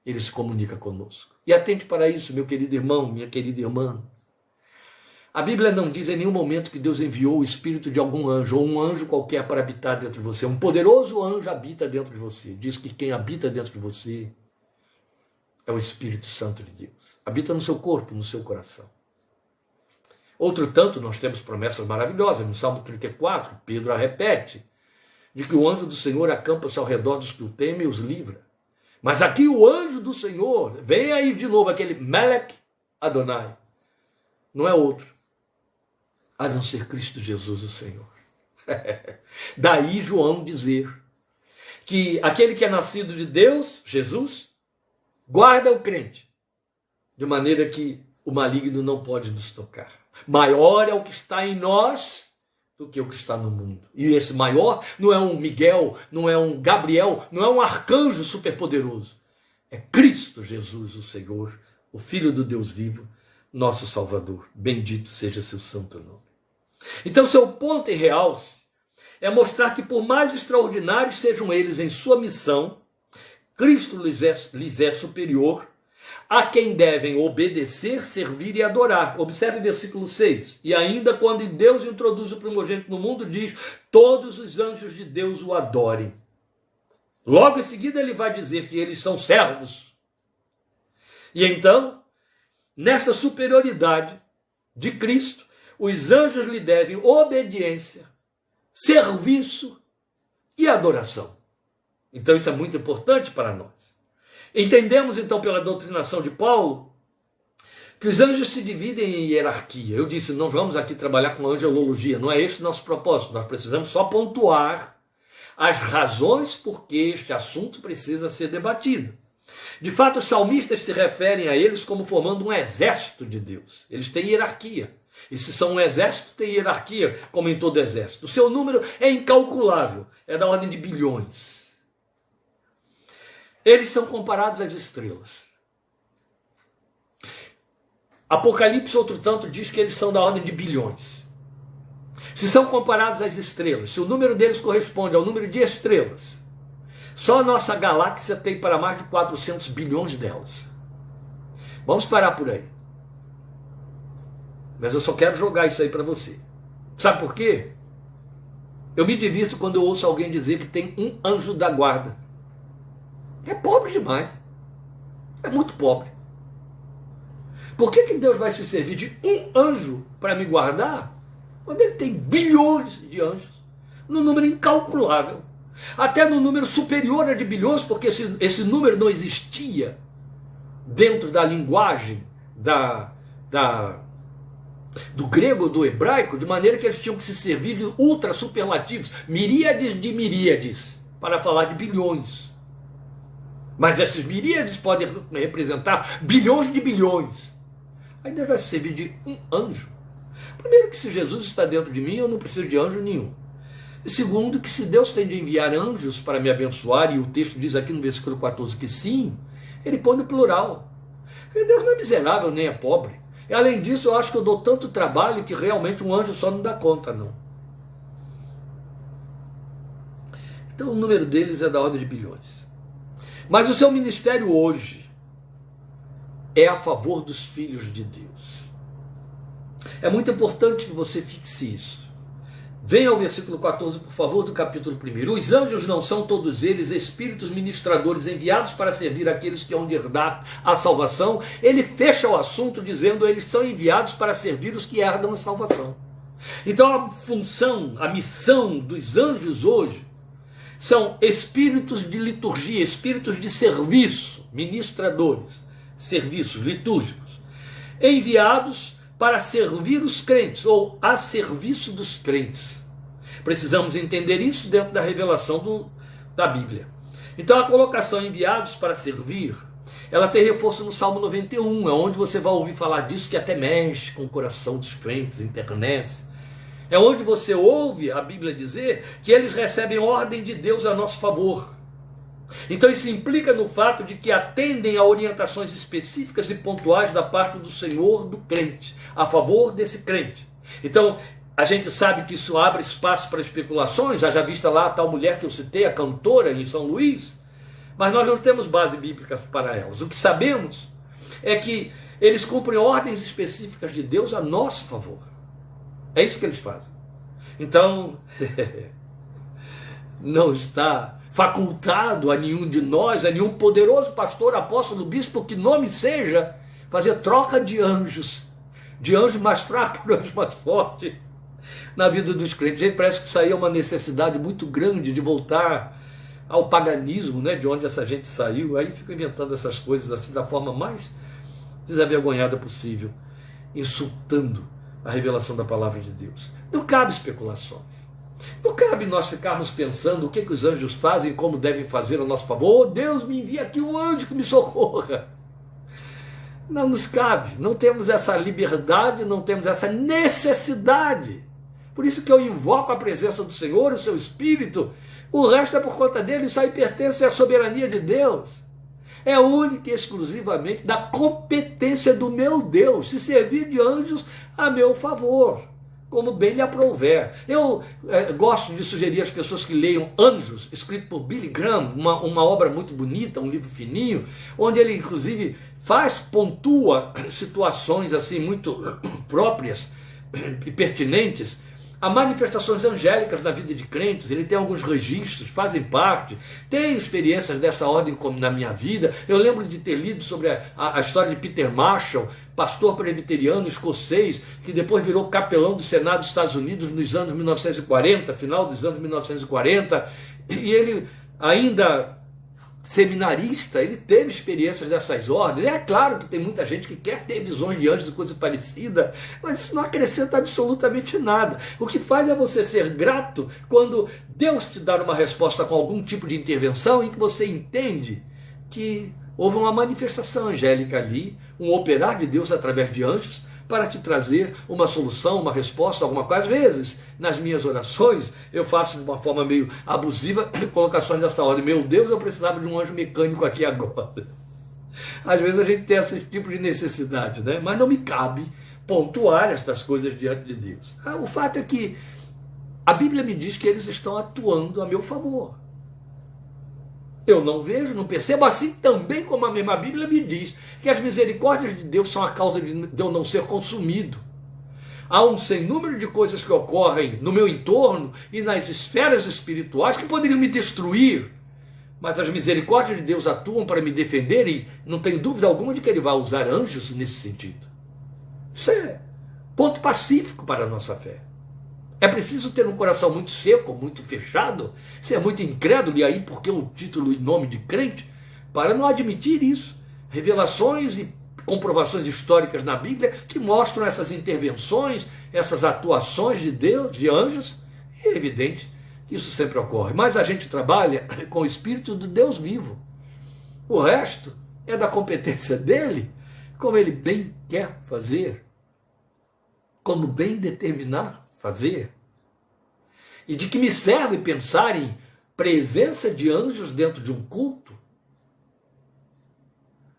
ele se comunica conosco. E atente para isso, meu querido irmão, minha querida irmã. A Bíblia não diz em nenhum momento que Deus enviou o Espírito de algum anjo, ou um anjo qualquer para habitar dentro de você. Um poderoso anjo habita dentro de você. Diz que quem habita dentro de você é o Espírito Santo de Deus. Habita no seu corpo, no seu coração. Outro tanto, nós temos promessas maravilhosas. No Salmo 34, Pedro a repete, de que o anjo do Senhor acampa-se ao redor dos que o temem e os livra. Mas aqui o anjo do Senhor, vem aí de novo aquele Melech Adonai, não é outro, a não ser Cristo Jesus o Senhor. Daí João dizer que aquele que é nascido de Deus, Jesus, guarda o crente, de maneira que o maligno não pode nos tocar. Maior é o que está em nós do que o que está no mundo. E esse maior não é um Miguel, não é um Gabriel, não é um arcanjo superpoderoso. É Cristo Jesus, o Senhor, o Filho do Deus vivo, nosso Salvador. Bendito seja seu santo nome. Então, seu ponto em realce é mostrar que, por mais extraordinários sejam eles em sua missão, Cristo lhes é superior, a quem devem obedecer, servir e adorar. Observe o versículo 6. E ainda quando Deus introduz o primogênito no mundo, diz, todos os anjos de Deus o adorem. Logo em seguida ele vai dizer que eles são servos. E então, nessa superioridade de Cristo, os anjos lhe devem obediência, serviço e adoração. Então isso é muito importante para nós. Entendemos então pela doutrinação de Paulo que os anjos se dividem em hierarquia. Eu disse, não vamos aqui trabalhar com angelologia, não é esse o nosso propósito. Nós precisamos só pontuar as razões por que este assunto precisa ser debatido. De fato, os salmistas se referem a eles como formando um exército de Deus. Eles têm hierarquia. E se são um exército, tem hierarquia, como em todo exército. O seu número é incalculável, é da ordem de bilhões. Eles são comparados às estrelas. Apocalipse, outro tanto, diz que eles são da ordem de bilhões. Se são comparados às estrelas, se o número deles corresponde ao número de estrelas, só a nossa galáxia tem para mais de 400 bilhões delas. Vamos parar por aí. Mas eu só quero jogar isso aí para você. Sabe por quê? Eu me divirto quando eu ouço alguém dizer que tem um anjo da guarda. É pobre demais. É muito pobre. Por que Deus vai se servir de um anjo para me guardar, quando ele tem bilhões de anjos, num número incalculável, até no número superior a de bilhões, porque esse número não existia dentro da linguagem do grego ou do hebraico, de maneira que eles tinham que se servir de ultra superlativos, miríades de miríades, para falar de bilhões. Mas esses miríades podem representar bilhões de bilhões. Aí Deus vai se servir de um anjo. Primeiro, que se Jesus está dentro de mim, eu não preciso de anjo nenhum. E segundo, que se Deus tem de enviar anjos para me abençoar, e o texto diz aqui no versículo 14 que sim, ele põe no plural. E Deus não é miserável nem é pobre. E além disso, eu acho que eu dou tanto trabalho que realmente um anjo só não dá conta, não. Então o número deles é da ordem de bilhões. Mas o seu ministério hoje é a favor dos filhos de Deus. É muito importante que você fixe isso. Venha ao versículo 14, por favor, do capítulo 1. Os anjos não são todos eles espíritos ministradores enviados para servir aqueles que hão de herdar a salvação? Ele fecha o assunto dizendo eles são enviados para servir os que herdam a salvação. Então a função, a missão dos anjos hoje são espíritos de liturgia, espíritos de serviço, ministradores, serviços litúrgicos, enviados para servir os crentes, ou a serviço dos crentes. Precisamos entender isso dentro da revelação da Bíblia. Então a colocação enviados para servir, ela tem reforço no Salmo 91, é onde você vai ouvir falar disso, que até mexe com o coração dos crentes, enternece. É onde você ouve a Bíblia dizer que eles recebem ordem de Deus a nosso favor. Então isso implica no fato de que atendem a orientações específicas e pontuais da parte do Senhor do crente, a favor desse crente. Então a gente sabe que isso abre espaço para especulações, haja vista lá a tal mulher que eu citei, a cantora em São Luís, mas nós não temos base bíblica para elas. O que sabemos é que eles cumprem ordens específicas de Deus a nosso favor. É isso que eles fazem. Então, não está facultado a nenhum de nós, a nenhum poderoso pastor, apóstolo, bispo, que nome seja, fazer troca de anjos mais fracos por anjos mais fortes na vida dos crentes. Gente, parece que isso aí é uma necessidade muito grande de voltar ao paganismo, né, de onde essa gente saiu. Aí fica inventando essas coisas assim da forma mais desavergonhada possível, insultando a revelação da palavra de Deus. Não cabe especulações. Não cabe nós ficarmos pensando o que os anjos fazem e como devem fazer a nosso favor. Oh, Deus, me envia aqui um anjo que me socorra. Não nos cabe, não temos essa liberdade, não temos essa necessidade. Por isso que eu invoco a presença do Senhor, o seu Espírito. O resto é por conta dele, isso aí pertence à soberania de Deus. É única e exclusivamente da competência do meu Deus se servir de anjos a meu favor, como bem lhe aprouver. Eu gosto de sugerir às pessoas que leiam Anjos, escrito por Billy Graham, uma obra muito bonita, um livro fininho, onde ele inclusive pontua situações assim muito próprias e pertinentes a manifestações angélicas na vida de crentes. Ele tem alguns registros, fazem parte, tem experiências dessa ordem como na minha vida. Eu lembro de ter lido sobre a história de Peter Marshall, pastor presbiteriano escocês, que depois virou capelão do Senado dos Estados Unidos nos anos 1940, final dos anos 1940, e ele ainda seminarista, ele teve experiências dessas ordens. É claro que tem muita gente que quer ter visões de anjos e coisa parecida, mas isso não acrescenta absolutamente nada. O que faz é você ser grato quando Deus te dá uma resposta com algum tipo de intervenção em que você entende que houve uma manifestação angélica ali, um operar de Deus através de anjos, para te trazer uma solução, uma resposta, alguma coisa. Às vezes, nas minhas orações, eu faço de uma forma meio abusiva colocações dessa ordem. Meu Deus, eu precisava de um anjo mecânico aqui agora. Às vezes a gente tem esse tipo de necessidade, né? Mas não me cabe pontuar estas coisas diante de Deus. O fato é que a Bíblia me diz que eles estão atuando a meu favor. Eu não vejo, não percebo, assim também como a mesma Bíblia me diz que as misericórdias de Deus são a causa de eu não ser consumido. Há um sem número de coisas que ocorrem no meu entorno e nas esferas espirituais que poderiam me destruir, mas as misericórdias de Deus atuam para me defender e não tenho dúvida alguma de que Ele vai usar anjos nesse sentido. Isso é ponto pacífico para a nossa fé. É preciso ter um coração muito seco, muito fechado, ser muito incrédulo, e aí porque o título e nome de crente, para não admitir isso. Revelações e comprovações históricas na Bíblia que mostram essas intervenções, essas atuações de Deus, de anjos. É evidente que isso sempre ocorre, mas a gente trabalha com o Espírito de Deus vivo. O resto é da competência dele, como ele bem quer fazer, como bem determinar fazer. E de que me serve pensar em presença de anjos dentro de um culto?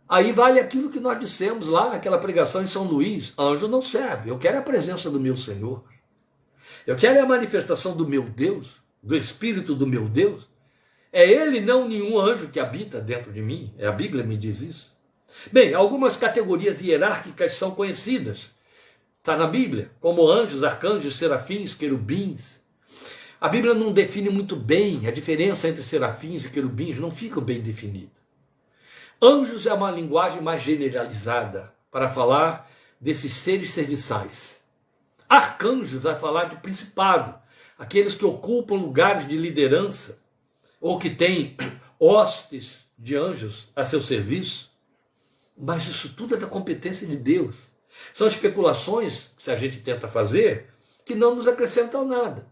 Aí vale aquilo que nós dissemos lá naquela pregação em São Luís: anjo não serve, eu quero a presença do meu Senhor, eu quero a manifestação do meu Deus, do Espírito do meu Deus. É Ele, não nenhum anjo que habita dentro de mim. A Bíblia me diz isso. Bem, algumas categorias hierárquicas são conhecidas, está na Bíblia, como anjos, arcanjos, serafins, querubins. A Bíblia não define muito bem a diferença entre serafins e querubins, não fica bem definido. Anjos é uma linguagem mais generalizada para falar desses seres serviçais. Arcanjos vai falar de principado, aqueles que ocupam lugares de liderança ou que têm hostes de anjos a seu serviço. Mas isso tudo é da competência de Deus. São especulações, se a gente tenta fazer, que não nos acrescentam nada.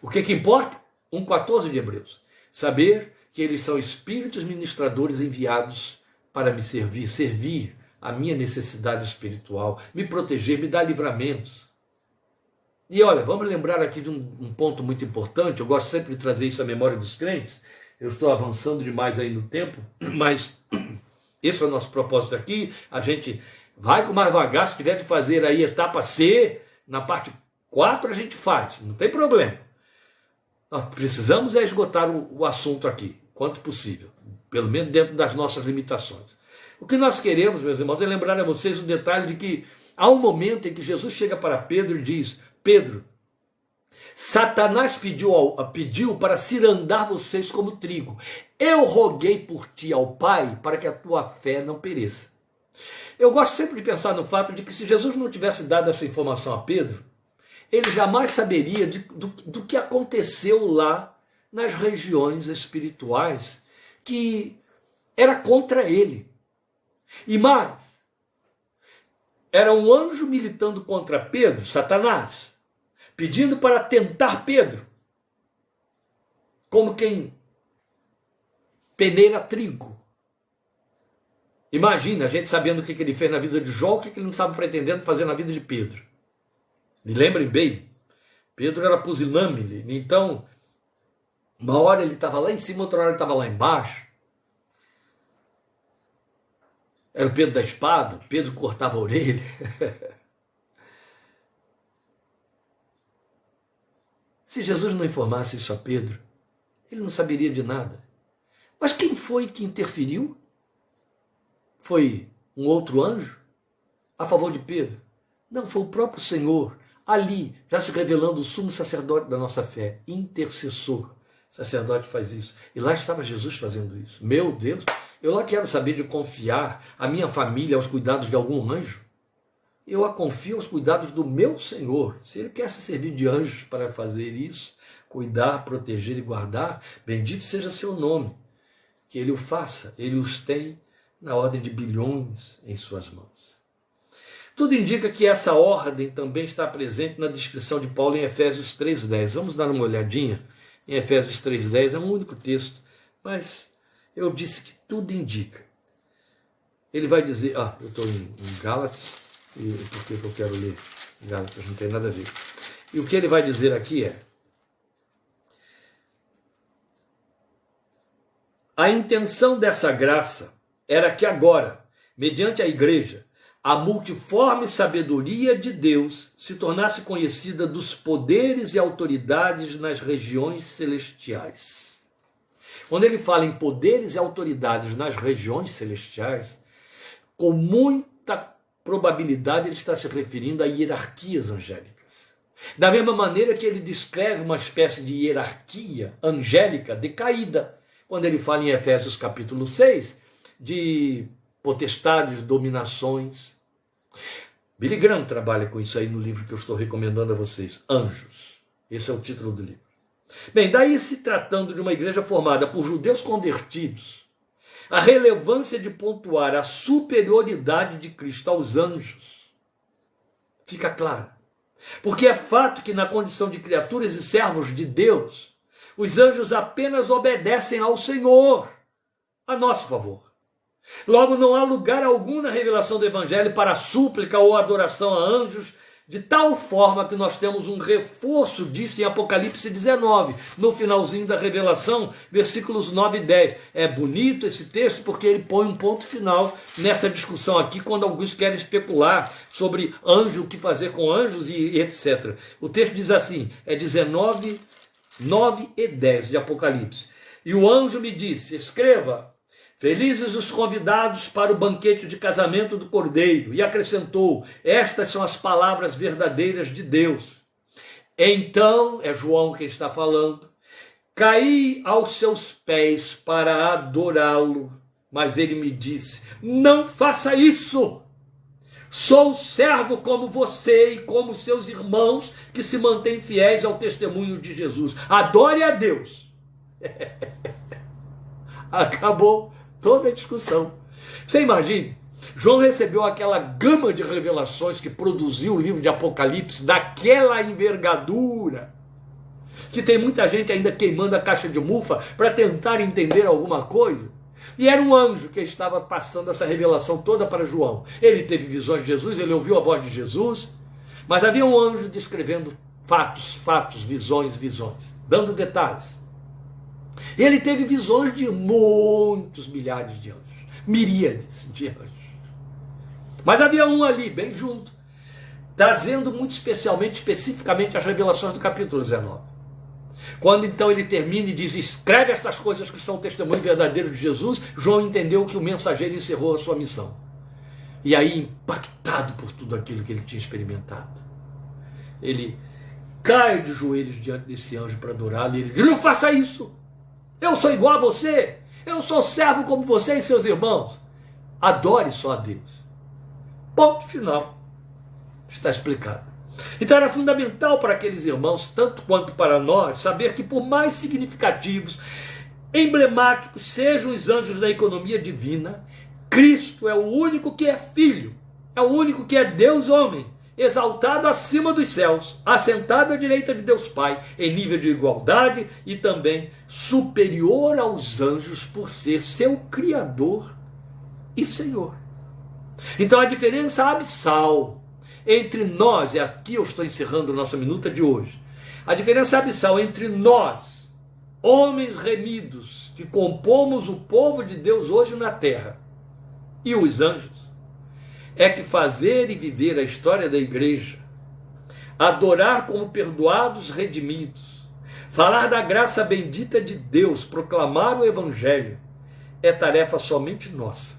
O que importa? 1,14 de Hebreus. Saber que eles são espíritos ministradores enviados para me servir a minha necessidade espiritual, me proteger, me dar livramentos. E olha, vamos lembrar aqui de um ponto muito importante. Eu gosto sempre de trazer isso à memória dos crentes. Eu estou avançando demais aí no tempo, mas esse é o nosso propósito aqui. A gente vai com mais vagar. Se tiver de fazer aí etapa C, na parte 4 a gente faz, não tem problema. Nós precisamos esgotar o assunto aqui, quanto possível, pelo menos dentro das nossas limitações. O que nós queremos, meus irmãos, é lembrar a vocês o detalhe de que há um momento em que Jesus chega para Pedro e diz: Pedro, Satanás pediu para cirandar vocês como trigo. Eu roguei por ti ao Pai para que a tua fé não pereça. Eu gosto sempre de pensar no fato de que se Jesus não tivesse dado essa informação a Pedro, ele jamais saberia do que aconteceu lá nas regiões espirituais que era contra ele. E mais, era um anjo militando contra Pedro, Satanás, pedindo para tentar Pedro, como quem peneira trigo. Imagina a gente sabendo o que ele fez na vida de Jó, o que ele não estava pretendendo fazer na vida de Pedro. Me lembrem bem, Pedro era pusilânime, então uma hora ele estava lá em cima, outra hora ele estava lá embaixo. Era o Pedro da espada, Pedro cortava a orelha. Se Jesus não informasse isso a Pedro, ele não saberia de nada. Mas quem foi que interferiu? Foi um outro anjo a favor de Pedro? Não, foi o próprio Senhor, ali, já se revelando o sumo sacerdote da nossa fé, intercessor. O sacerdote faz isso. E lá estava Jesus fazendo isso. Meu Deus, eu lá quero saber de confiar a minha família aos cuidados de algum anjo. Eu a confio aos cuidados do meu Senhor. Se Ele quer se servir de anjos para fazer isso, cuidar, proteger e guardar, bendito seja seu nome. Que Ele o faça. Ele os tem na ordem de bilhões em suas mãos. Tudo indica que essa ordem também está presente na descrição de Paulo em Efésios 3,10. Vamos dar uma olhadinha em Efésios 3,10. É um único texto, mas eu disse que tudo indica. Ele vai dizer, eu estou em Gálatas, e por que eu quero ler Gálatas? Não tem nada a ver. E o que ele vai dizer aqui é: a intenção dessa graça era que agora, mediante a igreja, a multiforme sabedoria de Deus se tornasse conhecida dos poderes e autoridades nas regiões celestiais. Quando ele fala em poderes e autoridades nas regiões celestiais, com muita probabilidade ele está se referindo a hierarquias angélicas. Da mesma maneira que ele descreve uma espécie de hierarquia angélica decaída, quando ele fala em Efésios capítulo 6, de potestades, dominações. Billy Graham trabalha com isso aí no livro que eu estou recomendando a vocês, Anjos. Esse é o título do livro. Bem, daí se tratando de uma igreja formada por judeus convertidos, a relevância de pontuar a superioridade de Cristo aos anjos fica clara. Porque é fato que na condição de criaturas e servos de Deus, os anjos apenas obedecem ao Senhor, a nosso favor. Logo, não há lugar algum na revelação do Evangelho para súplica ou adoração a anjos, de tal forma que nós temos um reforço disso em Apocalipse 19, no finalzinho da revelação, versículos 9 e 10. É bonito esse texto porque ele põe um ponto final nessa discussão aqui, quando alguns querem especular sobre anjo, o que fazer com anjos e etc. O texto diz assim, é 19, 9 e 10 de Apocalipse. E o anjo me disse, escreva: felizes os convidados para o banquete de casamento do Cordeiro. E acrescentou, estas são as palavras verdadeiras de Deus. Então, é João quem está falando, caí aos seus pés para adorá-lo. Mas ele me disse, não faça isso. Sou servo como você e como seus irmãos que se mantêm fiéis ao testemunho de Jesus. Adore a Deus. Acabou toda a discussão. Você imagine, João recebeu aquela gama de revelações que produziu o livro de Apocalipse, daquela envergadura, que tem muita gente ainda queimando a caixa de mufa para tentar entender alguma coisa. E era um anjo que estava passando essa revelação toda para João. Ele teve visões de Jesus, ele ouviu a voz de Jesus, mas havia um anjo descrevendo fatos, visões, dando detalhes. Ele teve visões de muitos milhares de anjos, miríades de anjos. Mas havia um ali, bem junto, trazendo muito especificamente as revelações do capítulo 19. Quando então ele termina e diz, escreve estas coisas que são testemunho verdadeiro de Jesus, João entendeu que o mensageiro encerrou a sua missão. E aí, impactado por tudo aquilo que ele tinha experimentado, ele cai de joelhos diante desse anjo para adorá-lo, e ele diz: não faça isso, eu sou igual a você, eu sou servo como você e seus irmãos, adore só a Deus. Ponto final. Está explicado. Então era fundamental para aqueles irmãos, tanto quanto para nós, saber que por mais significativos, emblemáticos sejam os anjos da economia divina, Cristo é o único que é filho, é o único que é Deus homem, exaltado acima dos céus, assentado à direita de Deus Pai, em nível de igualdade e também superior aos anjos por ser seu Criador e Senhor. Então a diferença abissal entre nós, e aqui eu estou encerrando nossa minuta de hoje, a diferença abissal entre nós, homens remidos, que compomos o povo de Deus hoje na terra, e os anjos, é que fazer e viver a história da igreja, adorar como perdoados, redimidos, falar da graça bendita de Deus, proclamar o evangelho, é tarefa somente nossa.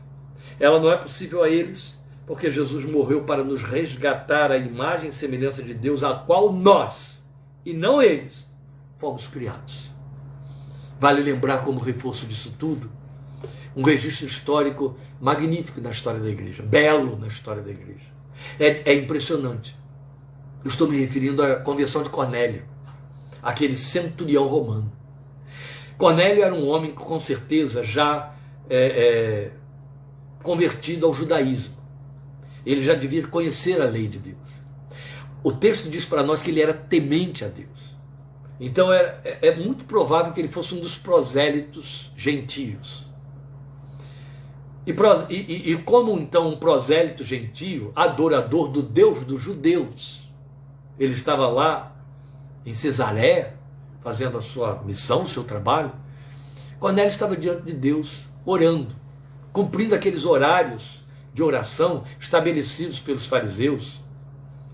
Ela não é possível a eles, porque Jesus morreu para nos resgatar a imagem e semelhança de Deus, a qual nós, e não eles, fomos criados. Vale lembrar, como reforço disso tudo, um registro histórico magnífico na história da igreja, belo na história da igreja. É impressionante. Eu estou me referindo à conversão de Cornélio, aquele centurião romano. Cornélio era um homem, com certeza, já convertido ao judaísmo. Ele já devia conhecer a lei de Deus. O texto diz para nós que ele era temente a Deus. Então é muito provável que ele fosse um dos prosélitos gentios. E como então um prosélito gentio, adorador do Deus dos judeus, ele estava lá em Cesareia, fazendo a sua missão, o seu trabalho. Cornélio estava diante de Deus, orando, cumprindo aqueles horários de oração estabelecidos pelos fariseus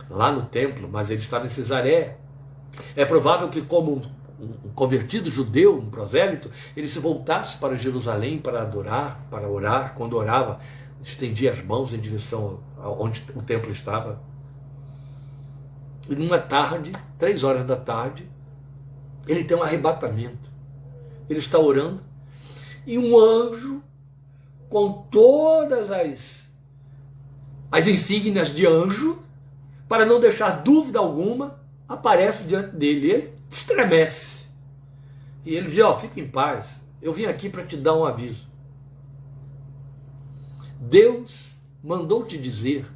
lá no templo, mas ele estava em Cesareia. É provável que, como um convertido judeu, um prosélito, ele se voltasse para Jerusalém para adorar, para orar. Quando orava, estendia as mãos em direção aonde o templo estava. E numa tarde, 3 horas da tarde, ele tem um arrebatamento. Ele está orando e um anjo, com todas as insígnias de anjo, para não deixar dúvida alguma, aparece diante dele. Ele estremece. E ele diz: fica em paz, eu vim aqui para te dar um aviso. Deus mandou te dizer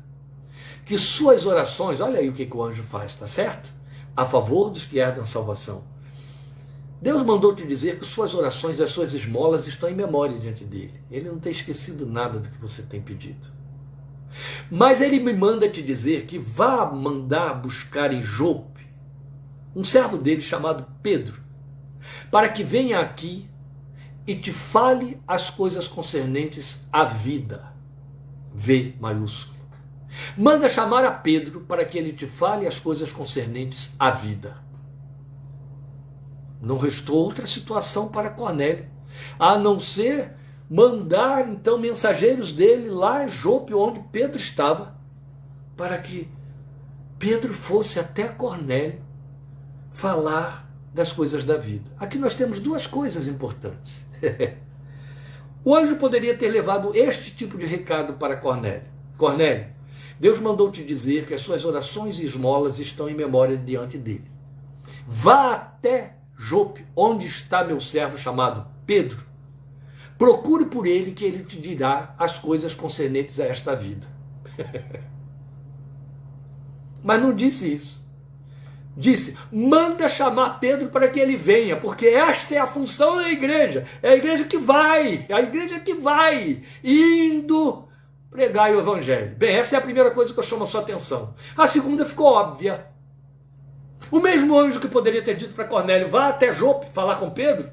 que suas orações, olha aí o que o anjo faz, tá certo? A favor dos que herdam a salvação. Deus mandou te dizer que suas orações e as suas esmolas estão em memória diante dele. Ele não tem esquecido nada do que você tem pedido. Mas ele me manda te dizer que vá mandar buscar em Jope um servo dele chamado Pedro, para que venha aqui e te fale as coisas concernentes à vida. V maiúsculo. Manda chamar a Pedro para que ele te fale as coisas concernentes à vida. Não restou outra situação para Cornélio, a não ser mandar então mensageiros dele lá em Jope, onde Pedro estava, para que Pedro fosse até Cornélio falar das coisas da vida. Aqui nós temos 2 coisas importantes. O anjo poderia ter levado este tipo de recado para Cornélio. Cornélio, Deus mandou te dizer que as suas orações e esmolas estão em memória diante dele. Vá até Jope, onde está meu servo chamado Pedro. Procure por ele, que ele te dirá as coisas concernentes a esta vida. Mas não disse isso. Disse: manda chamar Pedro para que ele venha, porque esta é a função da igreja. É a igreja que vai, indo pregar o evangelho. Bem, essa é a primeira coisa que eu chamo a sua atenção. A segunda ficou óbvia. O mesmo anjo que poderia ter dito para Cornélio: vá até Jope falar com Pedro,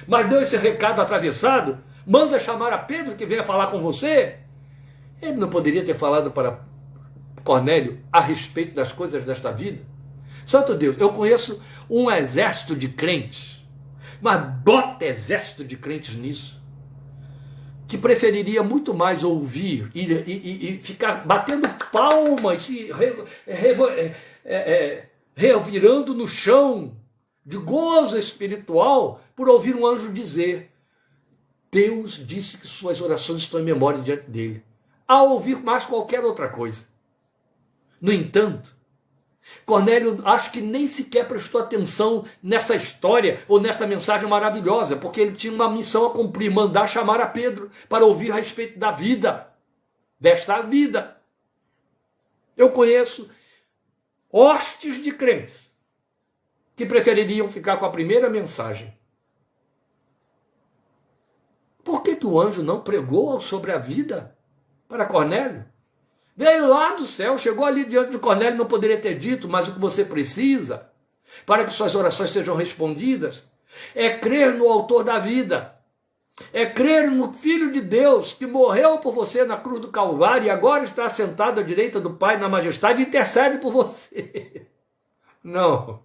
mas deu esse recado atravessado: manda chamar a Pedro que venha falar com você. Ele não poderia ter falado para Cornélio a respeito das coisas desta vida? Santo Deus, eu conheço um exército de crentes, mas bota exército de crentes nisso, que preferiria muito mais ouvir e ficar batendo palmas, revirando no chão de gozo espiritual por ouvir um anjo dizer: Deus disse que suas orações estão em memória diante dele, ao ouvir mais qualquer outra coisa. No entanto, Cornélio acho que nem sequer prestou atenção nessa história ou nessa mensagem maravilhosa, porque ele tinha uma missão a cumprir, mandar chamar a Pedro para ouvir a respeito da vida, desta vida. Eu conheço hostes de crentes que prefeririam ficar com a primeira mensagem. Por que o anjo não pregou sobre a vida para Cornélio? Veio lá do céu, chegou ali diante de Cornélio, não poderia ter dito, mas o que você precisa para que suas orações sejam respondidas é crer no autor da vida, é crer no Filho de Deus que morreu por você na cruz do Calvário e agora está sentado à direita do Pai na majestade e intercede por você. Não,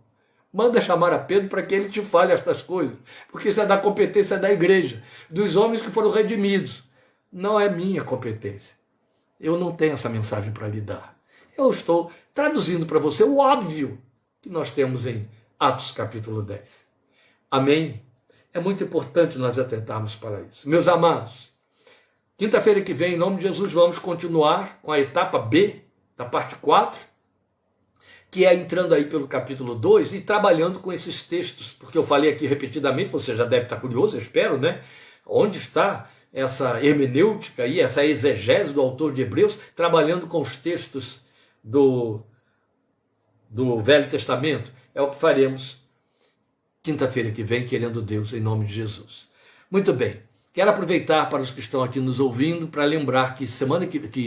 manda chamar a Pedro para que ele te fale estas coisas, porque isso é da competência da igreja, dos homens que foram redimidos. Não é minha competência. Eu não tenho essa mensagem para lhe dar. Eu estou traduzindo para você o óbvio que nós temos em Atos capítulo 10. Amém? É muito importante nós atentarmos para isso. Meus amados, quinta-feira que vem, em nome de Jesus, vamos continuar com a etapa B, da parte 4, que é entrando aí pelo capítulo 2 e trabalhando com esses textos, porque eu falei aqui repetidamente, você já deve estar curioso, eu espero, né? Onde está essa hermenêutica aí, essa exegese do autor de Hebreus, trabalhando com os textos do Velho Testamento? É o que faremos quinta-feira que vem, querendo Deus, em nome de Jesus. Muito bem, quero aproveitar para os que estão aqui nos ouvindo, para lembrar que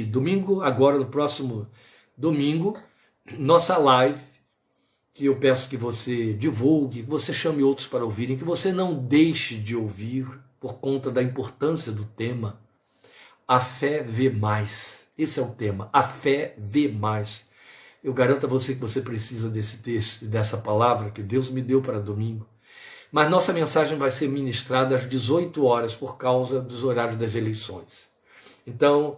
domingo, agora no próximo domingo, nossa live, que eu peço que você divulgue, que você chame outros para ouvirem, que você não deixe de ouvir, por conta da importância do tema. A fé vê mais. Esse é o tema. A fé vê mais. Eu garanto a você que você precisa desse texto e dessa palavra que Deus me deu para domingo. Mas nossa mensagem vai ser ministrada às 18 horas por causa dos horários das eleições. Então,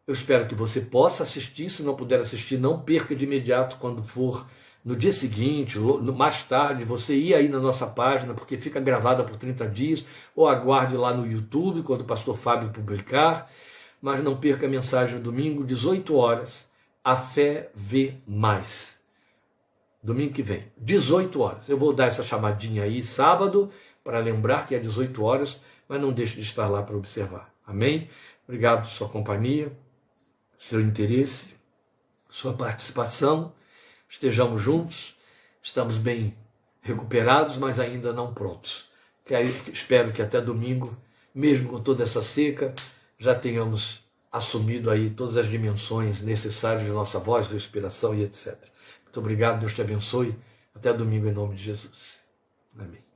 eu espero que você possa assistir. Se não puder assistir, não perca de imediato quando for no dia seguinte, mais tarde, você ir aí na nossa página, porque fica gravada por 30 dias, ou aguarde lá no YouTube, quando o pastor Fábio publicar, mas não perca a mensagem domingo, 18 horas, a fé vê mais. Domingo que vem, 18 horas. Eu vou dar essa chamadinha aí sábado, para lembrar que é 18 horas, mas não deixe de estar lá para observar. Amém? Obrigado por sua companhia, seu interesse, sua participação. Estejamos juntos, estamos bem recuperados, mas ainda não prontos. Espero que até domingo, mesmo com toda essa seca, já tenhamos assumido aí todas as dimensões necessárias de nossa voz, respiração e etc. Muito obrigado, Deus te abençoe. Até domingo em nome de Jesus. Amém.